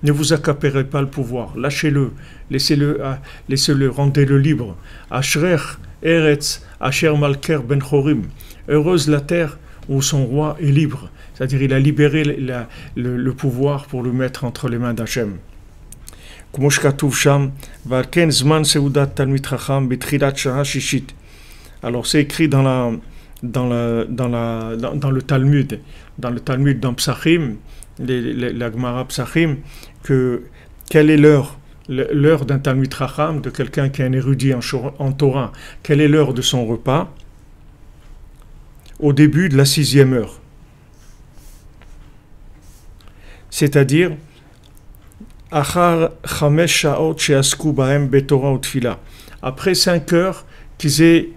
Ne vous accaparez pas le pouvoir. Lâchez-le. Laissez-le, rendez-le libre. Ashrech Eretz Asher Malker ben Chorim. Heureuse la terre où son roi est libre. C'est-à-dire il a libéré le pouvoir pour le mettre entre les mains d'Hachem. כמו שכתוב שם, ועל כן זמן סעודת תלמיד חכם בתחילת שעה שישית. Alors c'est écrit dans le Talmud, dans Psachim, la Gemara Psachim, quelle est l'heure d'un Talmid Chacham, de quelqu'un qui est un érudit en Torah, quelle est l'heure de son repas? Au début de la 6e heure. C'est-à-dire, Achar Chamesh Shaot Sheasku Bahem Betorah Utfila. Après 5 heures qu'ils aient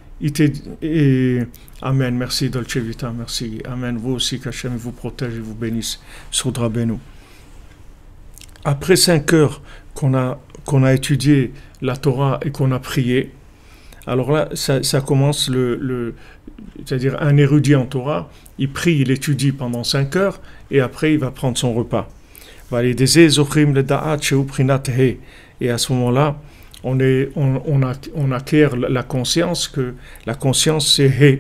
Amen, merci Dolce Vita, merci. Amen, vous aussi, qu'Hachem vous protège et vous bénisse. Soudra Benu. Après 5 heures qu'on a étudié la Torah et qu'on a prié, Alors là, ça commence c'est-à-dire un érudit en Torah, il prie, il étudie pendant 5 heures, et après il va prendre son repas. Et à ce moment-là, on acquiert la conscience, que la conscience c'est He.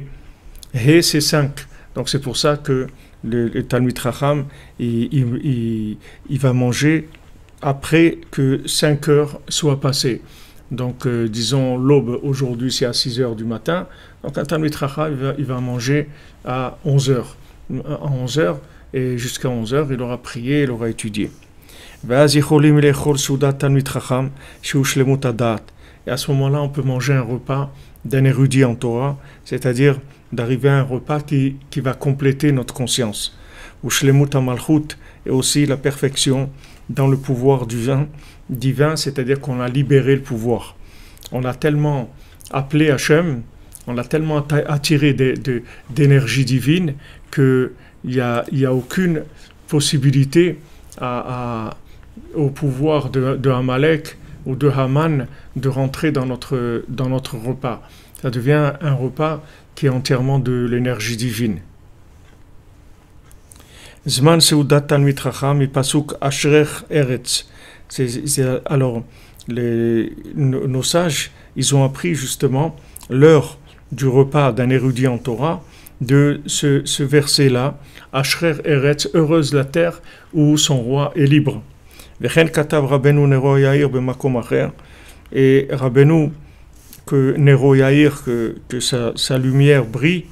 He c'est 5. Donc c'est pour ça que le Talmid Chacham, il va manger après que 5 heures soient passées. Donc disons l'aube aujourd'hui c'est à 6 heures du matin, donc un Talmid Chacham il va manger à 11 heures. À 11 heures, et jusqu'à 11 heures il aura prié, il aura étudié. Et à ce moment-là, on peut manger un repas d'un érudit en Torah, c'est-à-dire d'arriver à un repas qui va compléter notre conscience. Et aussi la perfection dans le pouvoir divin, c'est-à-dire qu'on a libéré le pouvoir. On a tellement appelé Hachem, on a tellement attiré d'énergie divine qu'il n'y a aucune possibilité au pouvoir de Amalek ou de Haman de rentrer dans notre repas. Ça devient un repas qui est entièrement de l'énergie divine. Zman Seudat Talmid Chacham mi pasuk Ashrech Eretz. Alors, nos sages, ils ont appris justement l'heure du repas d'un érudit en Torah de ce verset-là, Ashrech Eretz, heureuse la terre où son roi est libre. Vechen katav Rabbeinu Nero Yair b'makom acher, et Rabbeinu, que Nero Yair, que sa lumière brille,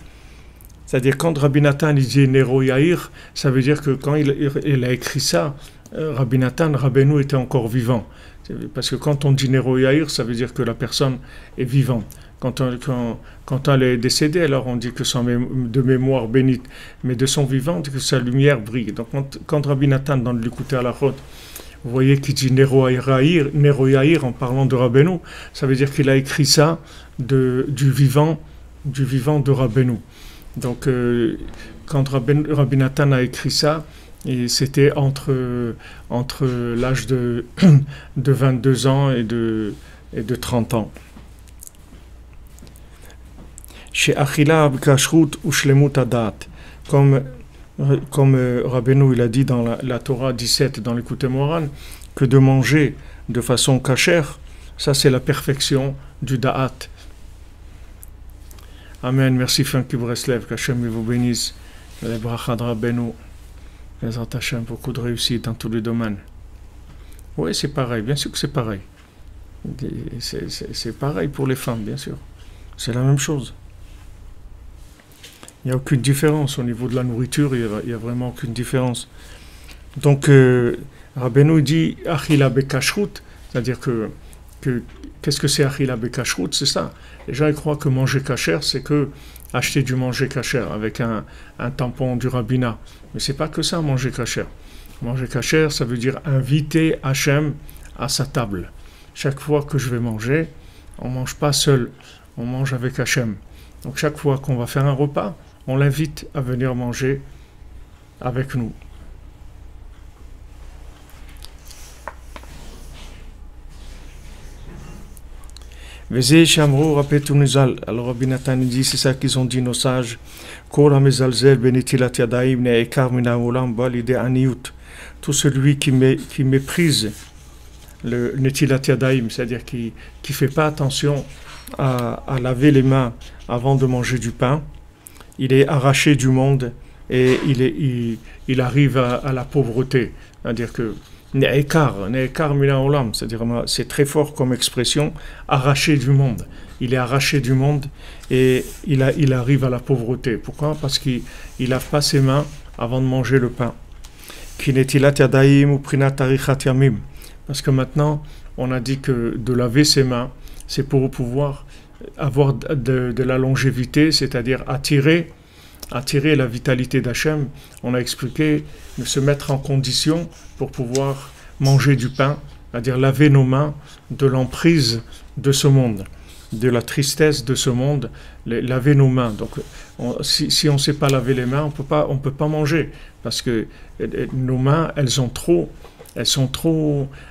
c'est-à-dire quand Rabbi Nathan disait Nero Yair, ça veut dire que quand il a écrit ça, Rabbi Nathan, Rabbeinu était encore vivant. Parce que quand on dit Nero Yair, ça veut dire que la personne est vivante. Quand elle est décédée, alors on dit que de mémoire bénite, mais de son vivant, on dit que sa lumière brille. Donc quand Rabbi Nathan, dans l'écouter à la route, vous voyez qu'il dit Nero Yair en parlant de Rabbeinu, ça veut dire qu'il a écrit ça du vivant de Rabbeinu. Donc quand Rabbi Nathan a écrit ça, et c'était entre l'âge de 22 ans et de 30 ans. Chez Achila Kashrut ou Shlemut Adat, comme Rabbeinu il a dit dans la Torah 17 dans l'Écoute Moran, que de manger de façon cachère, ça c'est la perfection du Da'at. Amen. Merci Franck Breslev, qu'Hachem vous bénisse. Les brachas de Rabbeinu, les Hachem, beaucoup de réussite dans tous les domaines. Oui, c'est pareil, bien sûr que c'est pareil. C'est pareil pour les femmes, bien sûr. C'est la même chose. Il n'y a aucune différence au niveau de la nourriture, il n'y a vraiment aucune différence. Donc, Rabbeinu dit Achila Bekashrut, c'est-à-dire que qu'est-ce que c'est Achila Bekashrut? C'est ça. Les gens ils croient que manger kasher, c'est que acheter du manger kasher avec un tampon du rabbinat. Mais c'est pas que ça, manger kasher. Manger kasher, ça veut dire inviter Hachem à sa table. Chaque fois que je vais manger, on ne mange pas seul, on mange avec Hachem. Donc chaque fois qu'on va faire un repas, on l'invite à venir manger avec nous. Alors Rabbi Nathan dit, c'est ça qu'ils ont dit nos sages. Tout celui qui méprise le netilat yadayim, c'est-à-dire qui ne fait pas attention à laver les mains avant de manger du pain, il est arraché du monde et il arrive à la pauvreté. C'est-à-dire que Ne'ekar mina olam, c'est-à-dire c'est très fort comme expression, arraché du monde. Il est arraché du monde et il arrive à la pauvreté. Pourquoi? Parce qu'il lave pas ses mains avant de manger le pain. Parce que maintenant, on a dit que de laver ses mains, c'est pour pouvoir avoir de la longévité, c'est-à-dire attirer la vitalité d'Hachem. On a expliqué de se mettre en condition pour pouvoir manger du pain, c'est-à-dire laver nos mains de l'emprise de ce monde, de la tristesse de ce monde, laver nos mains. Donc, si on ne sait pas laver les mains, on peut pas manger, parce que nos mains, elles sont trop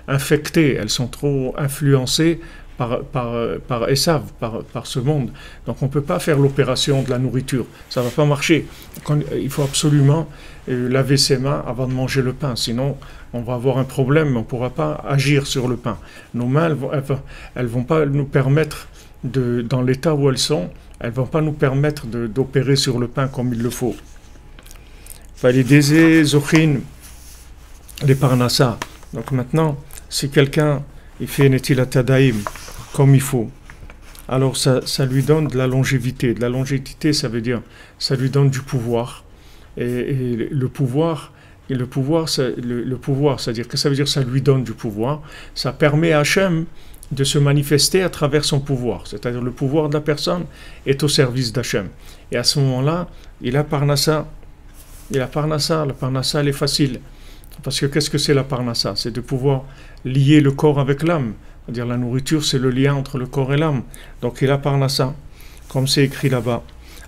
infectées, elles sont trop influencées par Esav, par ce monde. Donc on ne peut pas faire l'opération de la nourriture, ça ne va pas marcher. Il faut absolument laver ses mains avant de manger le pain, sinon on va avoir un problème, on ne pourra pas agir sur le pain. Nos mains, elles vont pas nous permettre, dans l'état où elles sont, elles ne vont pas nous permettre d'opérer sur le pain comme il le faut. Validez Zochin, les Parnassa. Donc maintenant, si quelqu'un il fait Netilat Yadayim comme il faut, alors ça lui donne de la longévité. De la longévité, ça veut dire, ça lui donne du pouvoir. Et le pouvoir, c'est-à-dire que ça veut dire ça lui donne du pouvoir. Ça permet à Hachem de se manifester à travers son pouvoir. C'est-à-dire le pouvoir de la personne est au service d'Hachem. Et à ce moment-là, il a Parnassa. La Parnassa, elle est facile. Parce que qu'est-ce que c'est la Parnassa? C'est de pouvoir lier le corps avec l'âme. C'est-à-dire la nourriture, c'est le lien entre le corps et l'âme. Donc il a Parnassa, comme c'est écrit là-bas.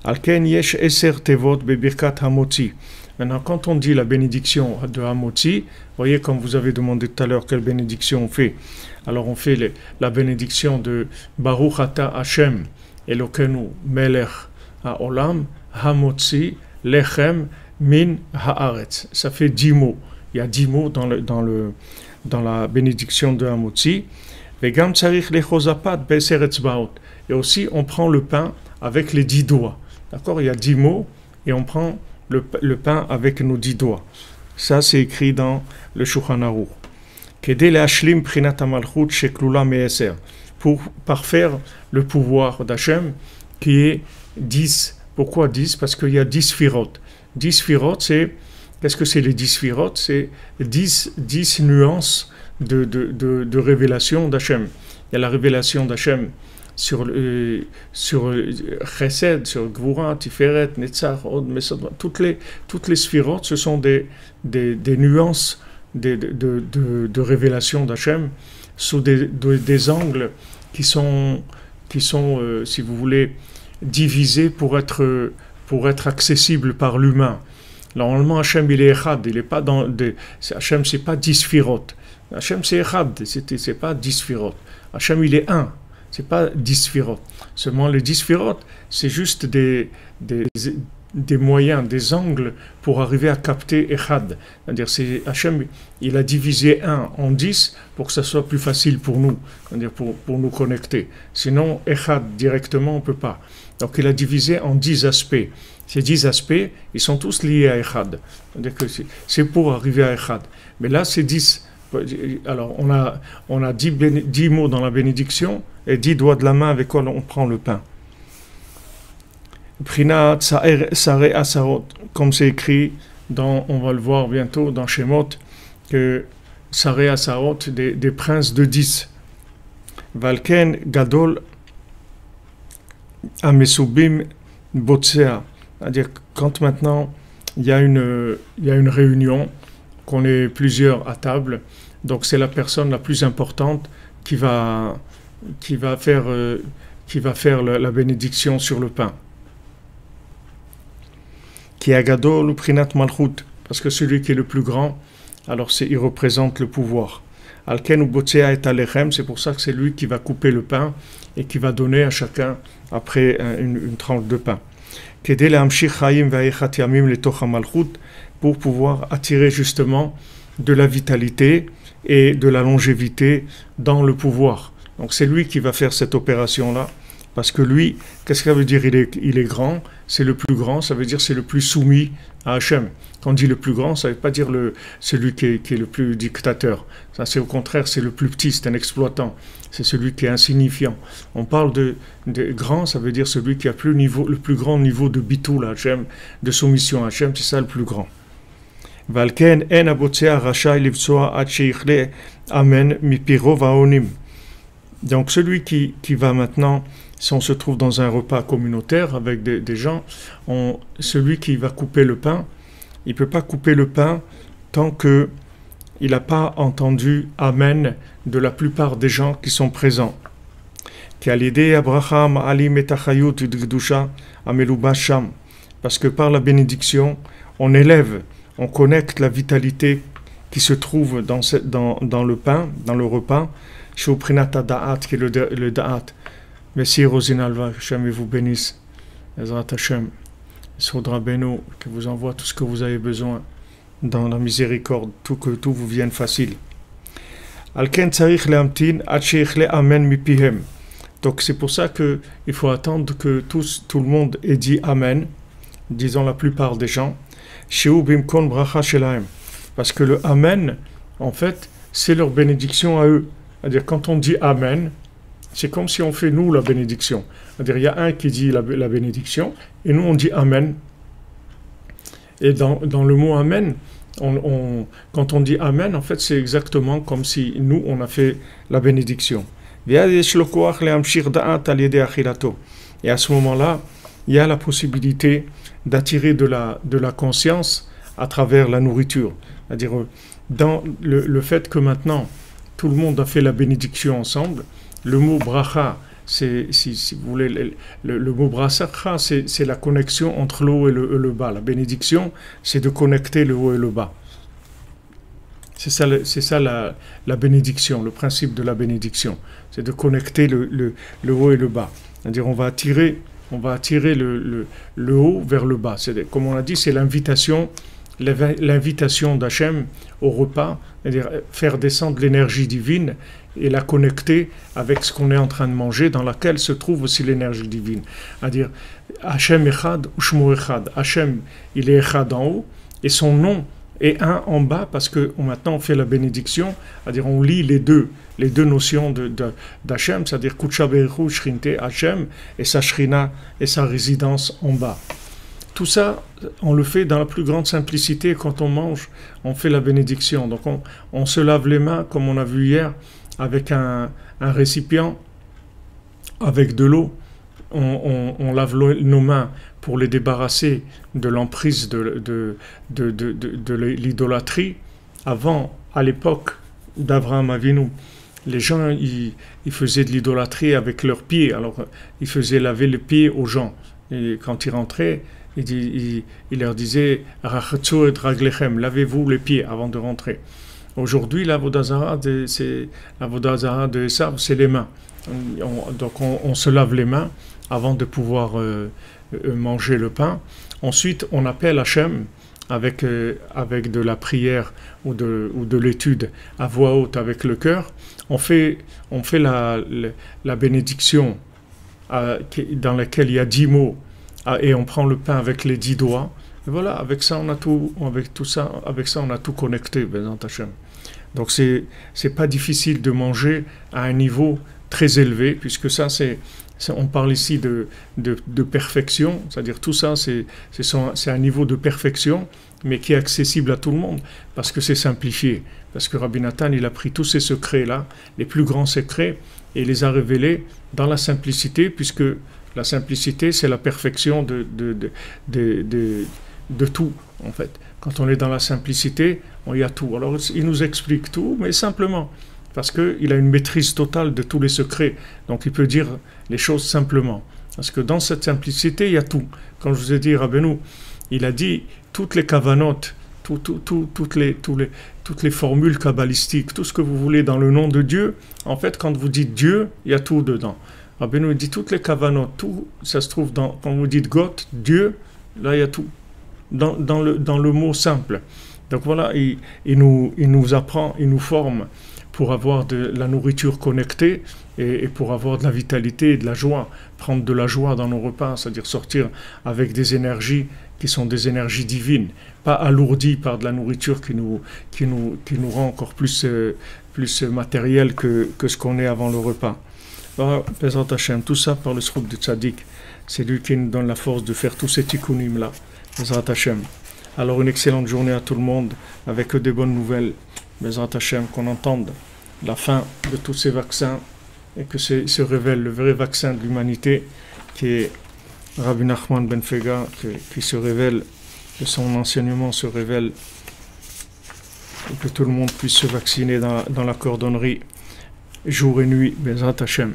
Alken yesh eser tevot bebirkat hamotzi. Maintenant, quand on dit la bénédiction de Hamotzi, voyez, comme vous avez demandé tout à l'heure, quelle bénédiction on fait. Alors on fait la bénédiction de Baruch ata Hashem Elokenu melech haolam hamotzi lechem min haaretz. Ça fait 10 mots. Il y a 10 mots dans la bénédiction de Hamotzi. Vegam tzarich lechozapat be'eser etzbaot. Et aussi, on prend le pain avec les 10 doigts. D'accord? Il y a 10 mots et on prend le pain avec nos 10 doigts. Ça, c'est écrit dans le Shulchan Aruch. Kedei le'ashlim prinat hamalchut sheklula me'eser. Pour parfaire le pouvoir d'Hachem, qui est 10. Pourquoi 10? Parce qu'il y a 10 sphirot. 10 sphirot, qu'est-ce que c'est les 10 sphirot? C'est 10 nuances de révélation d'Hachem. Il y a la révélation d'Hachem sur Chesed, sur Gvura, Tiferet, Netzach, Od, Mesod. Toutes les sphirot, ce sont des nuances de révélation d'Hachem sous des angles qui sont, si vous voulez, divisés pour être accessibles par l'humain. Normalement, Hachem, il est Echad, il n'est pas dans Hachem, c'est pas 10 sphirot. Hachem, c'est Echad, c'est pas 10 sphirot. Hachem, il est un, c'est pas 10 sphirot. Seulement, les 10 sphirot, c'est juste des moyens, des angles pour arriver à capter Echad. C'est-à-dire, Hachem, il a divisé 1 en 10 pour que ça soit plus facile pour nous, c'est-à-dire pour nous connecter. Sinon, Echad, directement, on ne peut pas. Donc, il a divisé en 10 aspects. Ces 10 aspects, ils sont tous liés à Echad. C'est-à-dire que c'est pour arriver à Echad. Mais là, c'est 10. Alors, on a 10 mots dans la bénédiction et 10 doigts de la main avec quoi on prend le pain. Prinat Sare Asarot, comme c'est écrit on va le voir bientôt dans Shemot, que Sare Asarot, des princes de 10. Valken Gadol Amesubim Botsea. C'est-à-dire quand maintenant il y a une réunion, qu'on est plusieurs à table, donc c'est la personne la plus importante qui va faire la bénédiction sur le pain. Qui est Agadol ou Prinat Malchut, parce que celui qui est le plus grand, alors il représente le pouvoir. Alken ou Botsea et Alechem, c'est pour ça que c'est lui qui va couper le pain et qui va donner à chacun après une tranche de pain. Pour pouvoir attirer justement de la vitalité et de la longévité dans le pouvoir. Donc c'est lui qui va faire cette opération-là, parce que lui, qu'est-ce que ça veut dire? Il est grand, c'est le plus grand, ça veut dire c'est le plus soumis à Hachem. Quand on dit le plus grand, ça ne veut pas dire celui qui est le plus dictateur. Ça, c'est au contraire, c'est le plus petit, c'est un exploitant. C'est celui qui est insignifiant. On parle de grand, ça veut dire celui qui a le plus grand niveau de bitul à Hachem, de soumission à Hachem, c'est ça le plus grand. Valken en abotsea rachai livtsoa ad sheichle amen mipiro vaonim. Donc celui qui va maintenant, si on se trouve dans un repas communautaire avec des gens, celui qui va couper le pain, il ne peut pas couper le pain tant qu'il n'a pas entendu Amen de la plupart des gens qui sont présents. Parce que par la bénédiction, on élève, on connecte la vitalité qui se trouve dans le pain, dans le repas, Shuprinat Da'at, qui est le Da'at. Messie Rosinalva, que Hashem vous bénisse. Ezrat Hashem, Soudra Beno, qui vous envoie tout ce que vous avez besoin dans la miséricorde, que tout vous vienne facile. Alken Tsarich Leamtin, Achich Le Amen Mipihem. Donc c'est pour ça qu'il faut attendre que tout le monde ait dit Amen, disons la plupart des gens. Sheu Bimkon Bracha Shelahem. Parce que le Amen, en fait, c'est leur bénédiction à eux. C'est-à-dire, quand on dit Amen, c'est comme si on fait nous la bénédiction. C'est-à-dire, il y a un qui dit la bénédiction, et nous on dit Amen. Et dans le mot Amen, quand on dit Amen, en fait, c'est exactement comme si nous, on a fait la bénédiction. Et à ce moment-là, il y a la possibilité d'attirer de la conscience à travers la nourriture. C'est-à-dire, dans le fait que maintenant, tout le monde a fait la bénédiction ensemble, le mot bracha, si vous voulez, le mot bracha, c'est la connexion entre le haut et le bas. La bénédiction, c'est de connecter le haut et le bas. C'est ça la bénédiction, le principe de la bénédiction. C'est de connecter le haut et le bas. C'est-à-dire, on va attirer le haut vers le bas. Comme on a dit, c'est l'invitation d'Hachem au repas, c'est-à-dire faire descendre l'énergie divine et la connecter avec ce qu'on est en train de manger, dans laquelle se trouve aussi l'énergie divine. C'est-à-dire, Hachem Echad ou Shmo Echad. Hachem, il est Echad en haut, et son nom est un en bas, parce que maintenant on fait la bénédiction, c'est-à-dire on lit les deux notions d'Hachem, c'est-à-dire Kutsha Berechu Shrinte Hachem, et sa Shrina et sa résidence en bas. Tout ça, on le fait dans la plus grande simplicité. Quand on mange, on fait la bénédiction. Donc on se lave les mains, comme on a vu hier, avec un récipient, avec de l'eau. On lave nos mains pour les débarrasser de l'emprise de l'idolâtrie. Avant, à l'époque d'Abraham Avinu, les gens ils faisaient de l'idolâtrie avec leurs pieds. Alors, ils faisaient laver les pieds aux gens. Et quand ils rentraient, il leur disait « Rachatsu et raglechem » lavez-vous les pieds avant de rentrer. Aujourd'hui, l'Avodah Zara de Esav, c'est les mains. Donc on se lave les mains avant de pouvoir manger le pain. Ensuite, on appelle Hachem avec de la prière ou de l'étude à voix haute avec le cœur. On fait la bénédiction dans laquelle il y a 10 mots. Et on prend le pain avec les 10 doigts. Et voilà, avec ça on a tout connecté, Bézant Hachem. Donc c'est pas difficile de manger à un niveau très élevé, puisque ça on parle ici de perfection, c'est-à-dire tout ça c'est un niveau de perfection, mais qui est accessible à tout le monde, parce que c'est simplifié. Parce que Rabbi Nathan, il a pris tous ces secrets-là, les plus grands secrets, et il les a révélés dans la simplicité, puisque la simplicité, c'est la perfection de tout, en fait. Quand on est dans la simplicité, il y a tout. Alors, il nous explique tout, mais simplement, parce qu'il a une maîtrise totale de tous les secrets. Donc, il peut dire les choses simplement. Parce que dans cette simplicité, il y a tout. Quand je vous ai dit, Rabbeinu, il a dit toutes les kavanotes, toutes les formules kabbalistiques, tout ce que vous voulez dans le nom de Dieu. En fait, quand vous dites Dieu, il y a tout dedans. Rabbeinu dit toutes les kavanotes, tout, ça se trouve quand vous dites God, Dieu, là il y a tout, dans le mot simple. Donc voilà, il nous apprend, il nous forme pour avoir de la nourriture connectée et pour avoir de la vitalité et de la joie, prendre de la joie dans nos repas, c'est-à-dire sortir avec des énergies qui sont des énergies divines, pas alourdies par de la nourriture qui nous rend encore plus matériel que ce qu'on est avant le repas. Bézant Hachem, tout ça par le Srouk du Tzadik. C'est lui qui nous donne la force de faire tous ces tikkunim-là. Bézant Hachem. Alors une excellente journée à tout le monde, avec que des bonnes nouvelles. Bézant Hachem, qu'on entende la fin de tous ces vaccins et que se révèle le vrai vaccin de l'humanité, qui est Rabbi Nachman Ben Fega, qui se révèle, que son enseignement se révèle, et que tout le monde puisse se vacciner dans la cordonnerie. Jour et nuit, Bezrat Hashem.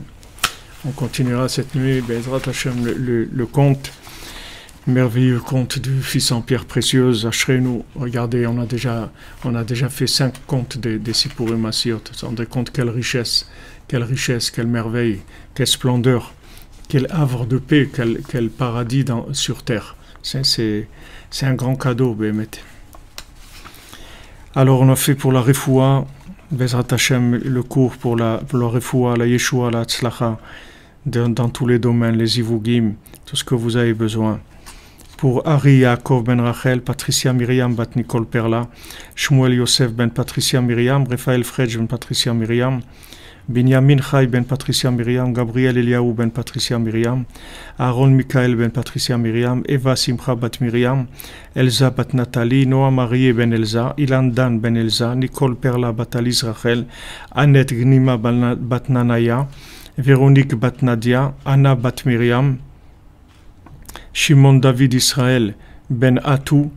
On continuera cette nuit, Bezrat Hashem, le conte merveilleux conte du fils en pierre précieuse, Ashrenu. Regardez, on a déjà fait 5 contes des Sipurim Asiot. Vous vous rendez compte quelle richesse, quelle merveille, quelle splendeur, quel havre de paix, quel paradis sur terre. C'est un grand cadeau, Bémet. Alors on a fait pour la Refoua, Bezrat Hashem, le cours pour la Refoua, la Yeshua, la Tzlacha, dans tous les domaines, les Ivugim, tout ce que vous avez besoin. Pour Ari Yaakov ben Rachel, Patricia Myriam bat Nicole Perla, Shmuel Yosef ben Patricia Myriam, Raphaël Fredj ben Patricia Myriam, Binyamin Chai ben Patricia Myriam, Gabriel Eliaou ben Patricia Myriam, Aaron Michael ben Patricia Myriam, Eva Simcha bat Myriam, Elsa bat Nathalie, Noah Marie ben Elsa, Ilan Dan ben Elsa, Nicole Perla bat Alice Rachel, Annette Gnima bat Nanaya, Véronique bat Nadia, Anna bat Myriam, Shimon David Israël ben Atou,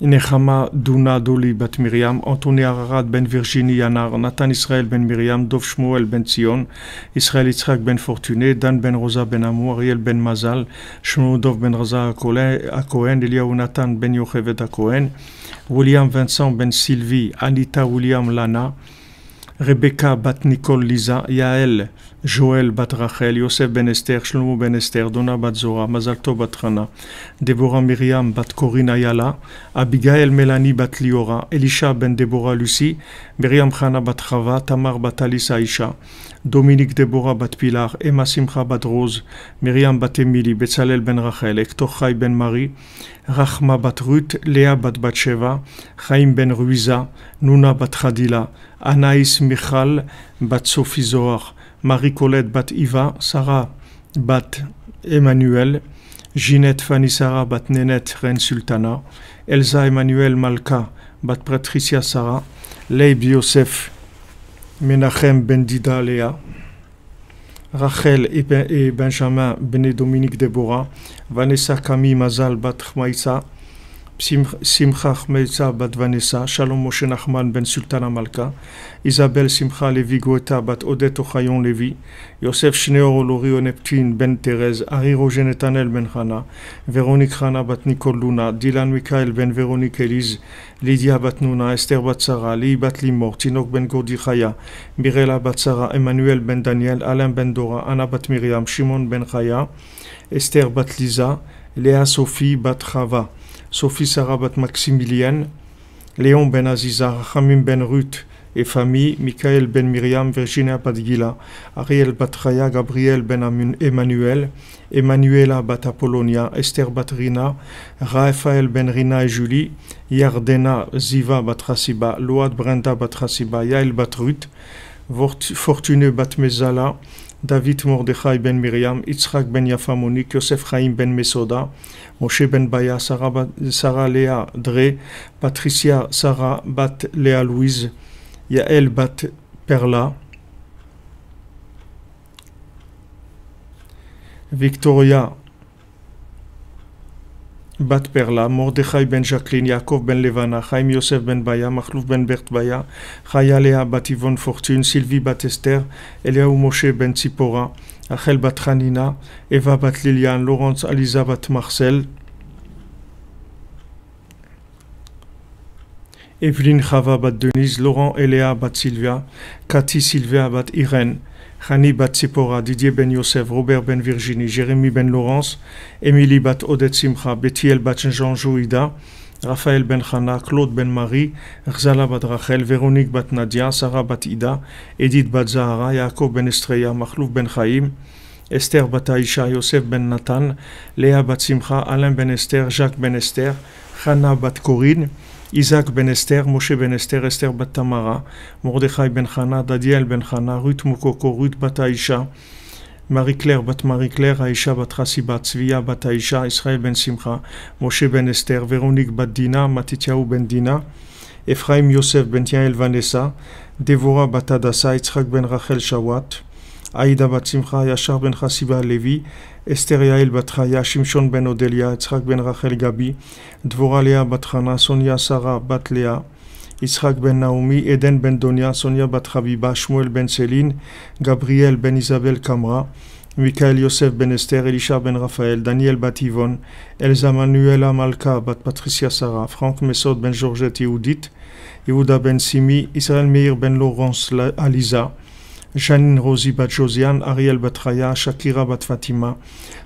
Nechama Duna Doli bat Myriam, Anthony Ararat ben Virginie Yanar, Nathan Israël ben Myriam, Dov Shmuel ben Tzion, Israël Yitzhak ben Fortuné, Dan ben Rosa ben Amou, Ariel ben Mazal, Shmuel Dov ben Raza à Cohen, Eliaou Nathan ben Yochevet à Cohen, William Vincent ben Sylvie, Anita William Lana, Rebecca bat Nicole Lisa, Yael Joël bat Rachel, Yosef ben Esther, Shlomo ben Esther, Donna bat Zora, Mazalto bat Rana, Deborah Myriam bat Corinne Ayala, Abigail Mélanie bat Liora, Elisha ben Deborah Lucie, Myriam Chana bat Chava, Tamar bat Alice Aisha, Dominique Deborah bat Pilar, Emma Simcha bat Rose, Myriam bat Emily, Betzalel ben Rachel, Hector Chai ben Marie, Rachma bat Ruth, Léa bat Batsheva, Chaim ben Ruiza, Nuna bat Khadila, Anaïs Michal bat Sophie Zohar, Marie-Colette bat Iva, Sarah bat Emmanuel, Ginette Fanny Sarah bat Nénette Reine Sultana, Elsa Emmanuel Malka bat Patricia Sarah, Leib Yosef Menachem ben Dida Léa, Rachel et Benjamin ben Dominique Deborah, Vanessa Camille Mazal bat Khmaïsa, Simcha Khmeitza bat Vanessa, Shalom Moshe Nachman ben Sultana Malka, Isabelle Simcha Levi Goeta bat Odette Ochayon Levi, Yosef Shneor Olorio Neptune ben Thérèse, Ari Roger Netanel ben Hana, Véronique Hana bat Nicole Luna, Dylan Michael ben Véronique Elise, Lydia bat Nuna, Esther bat Sarah, Li bat Limor, Tinok ben Gordi Chaya, Mirela bat Sarah, Emmanuel ben Daniel, Alain ben Dora, Anna bat Myriam, Shimon ben Chaya, Esther bat Lisa, Léa Sophie bat Chava, Sophie Sarah bat Maximilienne, Léon ben Aziza, Rachamim ben Ruth et famille, Michael ben Myriam, Virginia bat Gila, Ariel bat Chaya, Gabriel ben Emmanuel, Emmanuela bat Apollonia, Esther bat Rina, Raphaël ben Rina et Julie, Yardena Ziva bat Hasiba, Load Brenda bat Hasiba, Yael bat Ruth, Fortuné bat Mezala, David Mordechai ben Myriam, Yitzhak ben Yafa Monique, Yosef Chaim ben Mesoda, Moshe ben Baya, Sarah Léa Dre, Patricia Sarah bat Léa Louise, Yael bat Perla, Victoria bat Perla, Mordechai ben Jacqueline, Yaakov ben Levana, Chaim Yosef ben Baya, Machlouf ben Bert Baya, Chaya Léa bat Yvonne Fortune, Sylvie bat Esther, Eliaou Moshe ben Tzipora, Achel bat Hanina, Eva bat Liliane, Laurence Aliza bat Marcel, Evelyne Chava bat Denise, Laurent Eléa bat Sylvia, Cathy Sylvia bat Irène, Chani bat Tzipora, Didier ben Yosef, Robert ben Virginie, Jérémy ben Laurence, Émilie bat Odette Simcha, Bethiel bat Jean Jouida, Raphaël ben Chana, Claude ben Marie, Rzala bat Rachel, Véronique bat Nadia, Sarah bat Ida, Edith bat Zahara, Yaakov ben Estreya, Machlouf ben Chaim, Esther bat Aïcha, Yosef ben Nathan, Léa bat Simcha, Alain ben Esther, Jacques ben Esther, Chana bat Corinne, Isaac ben Esther, Moshe ben Esther, Esther bat Tamara, Mordechai ben Chana, Dadiel ben Chana, Ruth Mukoko, Ruth bat Aïcha, Marie-Claire bat Marie-Claire, Aïcha bat Rassiba, Tzvia bat Aïcha, Israël ben Simcha, Moshe ben Esther, Véronique bat Dina, Matityahu ben Dina, Ephraim Yosef ben Yael Vanessa, Devorah bat Adassa, Yitzhak ben Rachel Shawat, Aïda bat Simcha, Yashar ben Chassiba Levi, Esther Yael bat Chaya, Shimshon ben Odelia, Yitzhak ben Rachel Gabi, Dvorah Léa bat Chana, Sonia Sarah bat Léa, Yitzhak ben Naomi, Eden ben Donia, Sonia bat Habiba, Shmuel ben Céline, Gabriel ben Isabelle Kamra, Michael Yosef ben Esther, Elisha ben Raphaël, Daniel bat Yvonne, Elsa Manuela Malka bat Patricia Sarah, Franck Messod ben Georgette Yehudit, Yehuda ben Simi, Israël Meir ben Laurence Aliza, Janine Rosie bat Josiane, Ariel bat Raya, Shakira bat Fatima,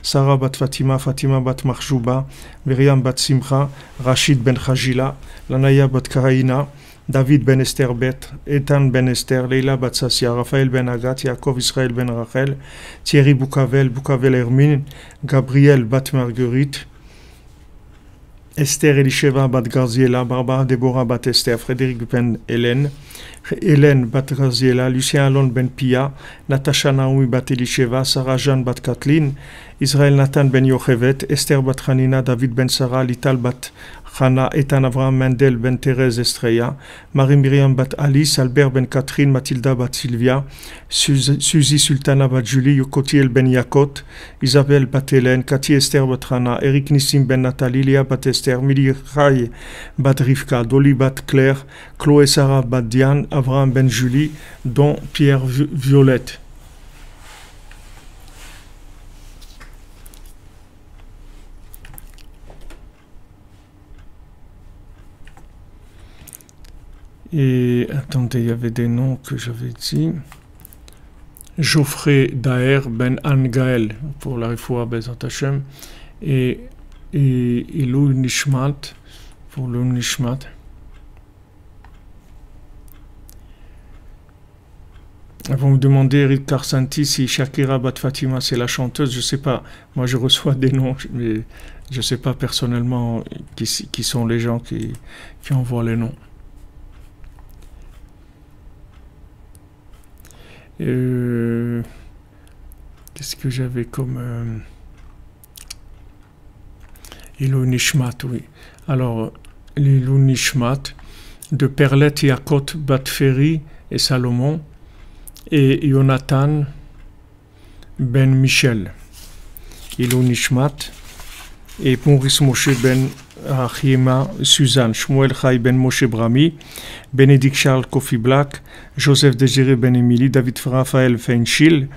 Sarah bat Fatima, Fatima bat Marjouba, Myriam bat Simcha, Rachid ben Khajila, Lanaya bat Karaina, David ben Esther Bet, Ethan ben Esther, Leila bat Sassia, Raphaël ben Agat, Yaakov Israël ben Rachel, Thierry Boukavel, Boukavel Hermine, Gabriel bat Marguerite, Esther Elisheva bat Garziela, Barbara Deborah bat Esther, Frédéric ben Hélène, Hélène bat Garziela, Lucien Alon ben Pia, Natacha Naomi bat Elisheva, Sarah Jeanne bat Kathleen, Israël Nathan ben Yochevet, Esther bat Hanina, David ben Sarah, Lital bat Chana, Ethan Avraham Mendel ben Thérèse Estrella, Marie Myriam bat Alice, Albert ben Catherine, Mathilda bat Sylvia, Suzy Sultana bat Julie, Yokotiel ben Yakot, Isabelle bat Hélène, Cathy Esther bat Hana, Eric Nissim ben Nathalie, Léa bat Esther, Mili Ray bat Rivka, Dolly bat Claire, Chloé Sarah bat Diane, Avraham ben Julie, dont Pierre Violette. Et attendez, il y avait des noms que j'avais dit. Geoffrey Daher ben Angael pour la Refoua Bezat Hashem et Ilou Nishmat pour le Nishmat. Vous me demandez, Eric Karsanti, si Shakira Bat Fatima c'est la chanteuse, je ne sais pas. Moi je reçois des noms, mais je ne sais pas personnellement qui sont les gens qui envoient les noms. Qu'est-ce que j'avais comme Ilou Nishmat, oui. Alors, l'Ilou Nishmat de Perlette Yakot Batferi et Salomon et Jonathan ben Michel. Ilou Nishmat et Maurice Moshe ben Achima Suzanne, Shmuel Chai ben Moshe Brami, Bénédicte Charles Kofi Black, Joseph Désiré ben Émilie, David Raphaël Feinchil,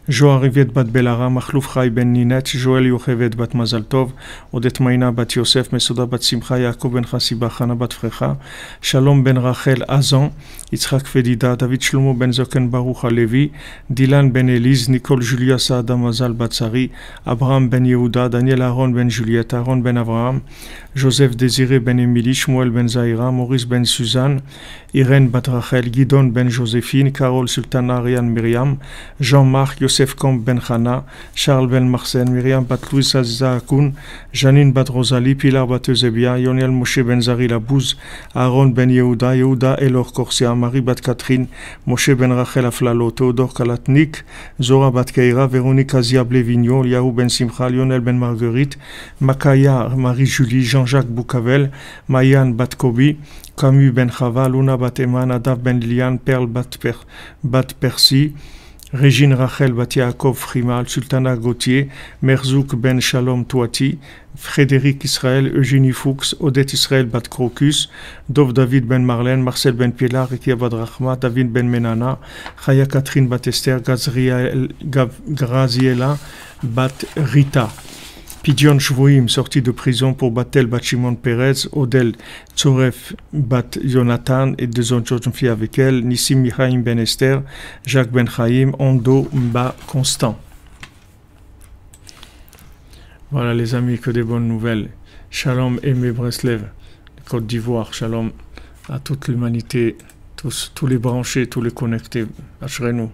Joa Rivet bat Belara, Machlouf Chai ben Ninette, Joël Yochevet bat Mazaltov, Odette Maïna bat Yosef, Mesoda bat Simcha, Yaakov ben Chassiba, Chana bat Frecha, Shalom ben Rachel Azan, Yitzhak Fedida, David Shlomo ben Zoken Baruch Alevi, Dylan ben Elise, Nicole Julia Saada Mazal Batsari, Abraham ben Yehuda, Daniel Aaron ben Juliette, Aaron ben Abraham, Joseph Désiré ben Émilie, Shmuel ben Zahira, Maurice ben Suzanne, Irène bat Rachel, Guidon ben Joséphine, Carole Sultana, Ariane Myriam, Jean-Marc, Yosef Combe ben Chana, Charles ben Marcen, Myriam bat Louis Aziza Akoun, Janine bat Rosalie, Pilar bat Eusebia, Yoniel Moshe ben Zari Labouz, Aaron ben Yehuda, Yehuda Elor Korsia, Marie bat Catherine, Moshe ben Rachel Aflalo, Théodore Kalatnik, Zora bat Keira, Véronique Azia Blevigno, Yahou ben Simcha, Lionel ben Marguerite, Makaya Marie-Julie, Jean-Jacques Boucavel, Mayan bat Kobi, Camus ben Chava, Luna bat Emma, Nadav ben Liliane, Perle bat Percy, Régine Rachel bat Yaakov Frimal, Sultana Gauthier, Merzouk ben Shalom Touati, Frédéric Israël, Eugénie Fuchs, Odette Israël bat Crocus, Dov David ben Marlène, Marcel ben Pilar, Rekia bat Rachma, David ben Menana, Chaya Catherine bat Esther, Graziella bat Rita. Pidion Shvoim, sorti de prison pour Batel bat Shimon Perez, Odel Tsoref bat Jonathan et deux autres jeunes filles avec elle, Nissim Michaim ben Esther, Jacques ben Chaim, Ondo Mba Constant. Voilà les amis, que des bonnes nouvelles. Shalom Aimé Breslev, Côte d'Ivoire, shalom à toute l'humanité, tous les branchés, tous les connectés. Ashrenu.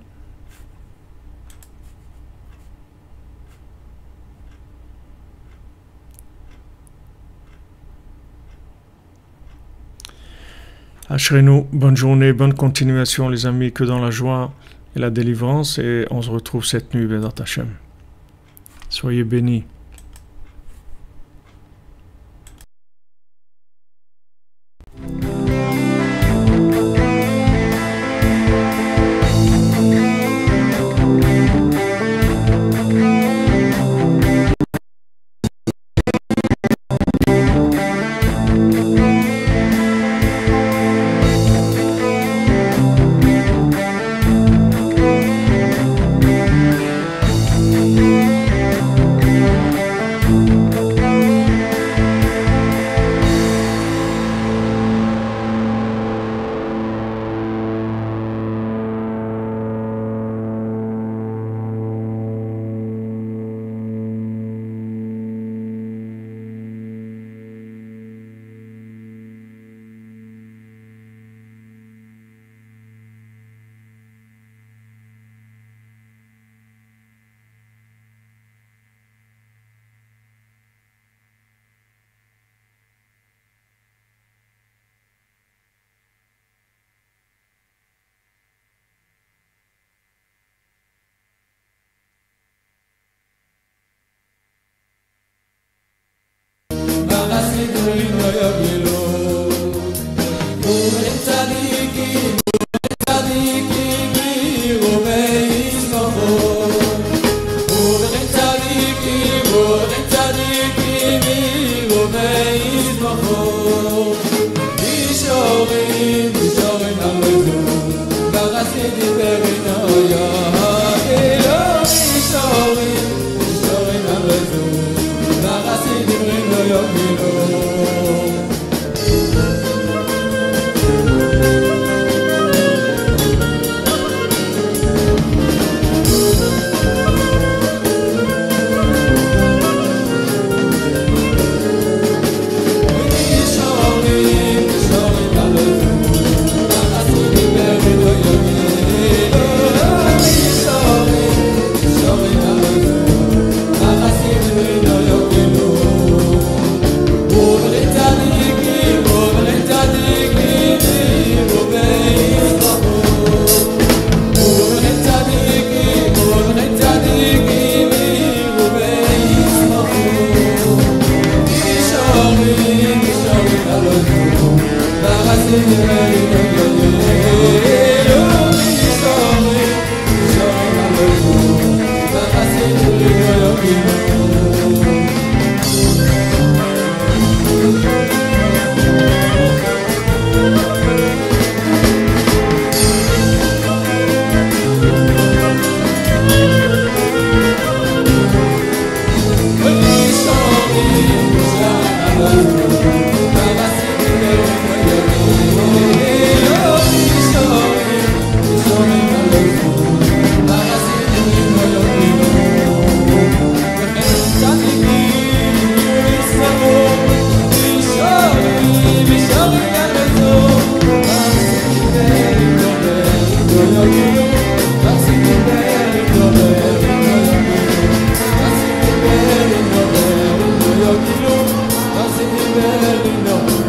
Ashrenu, bonne journée, bonne continuation les amis, que dans la joie et la délivrance, et on se retrouve cette nuit, Bézat Hashem. Soyez bénis.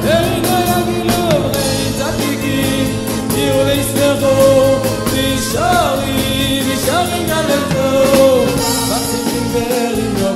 berino yagilo rei tatiki io le sfergo Vishari galeto Maxi berino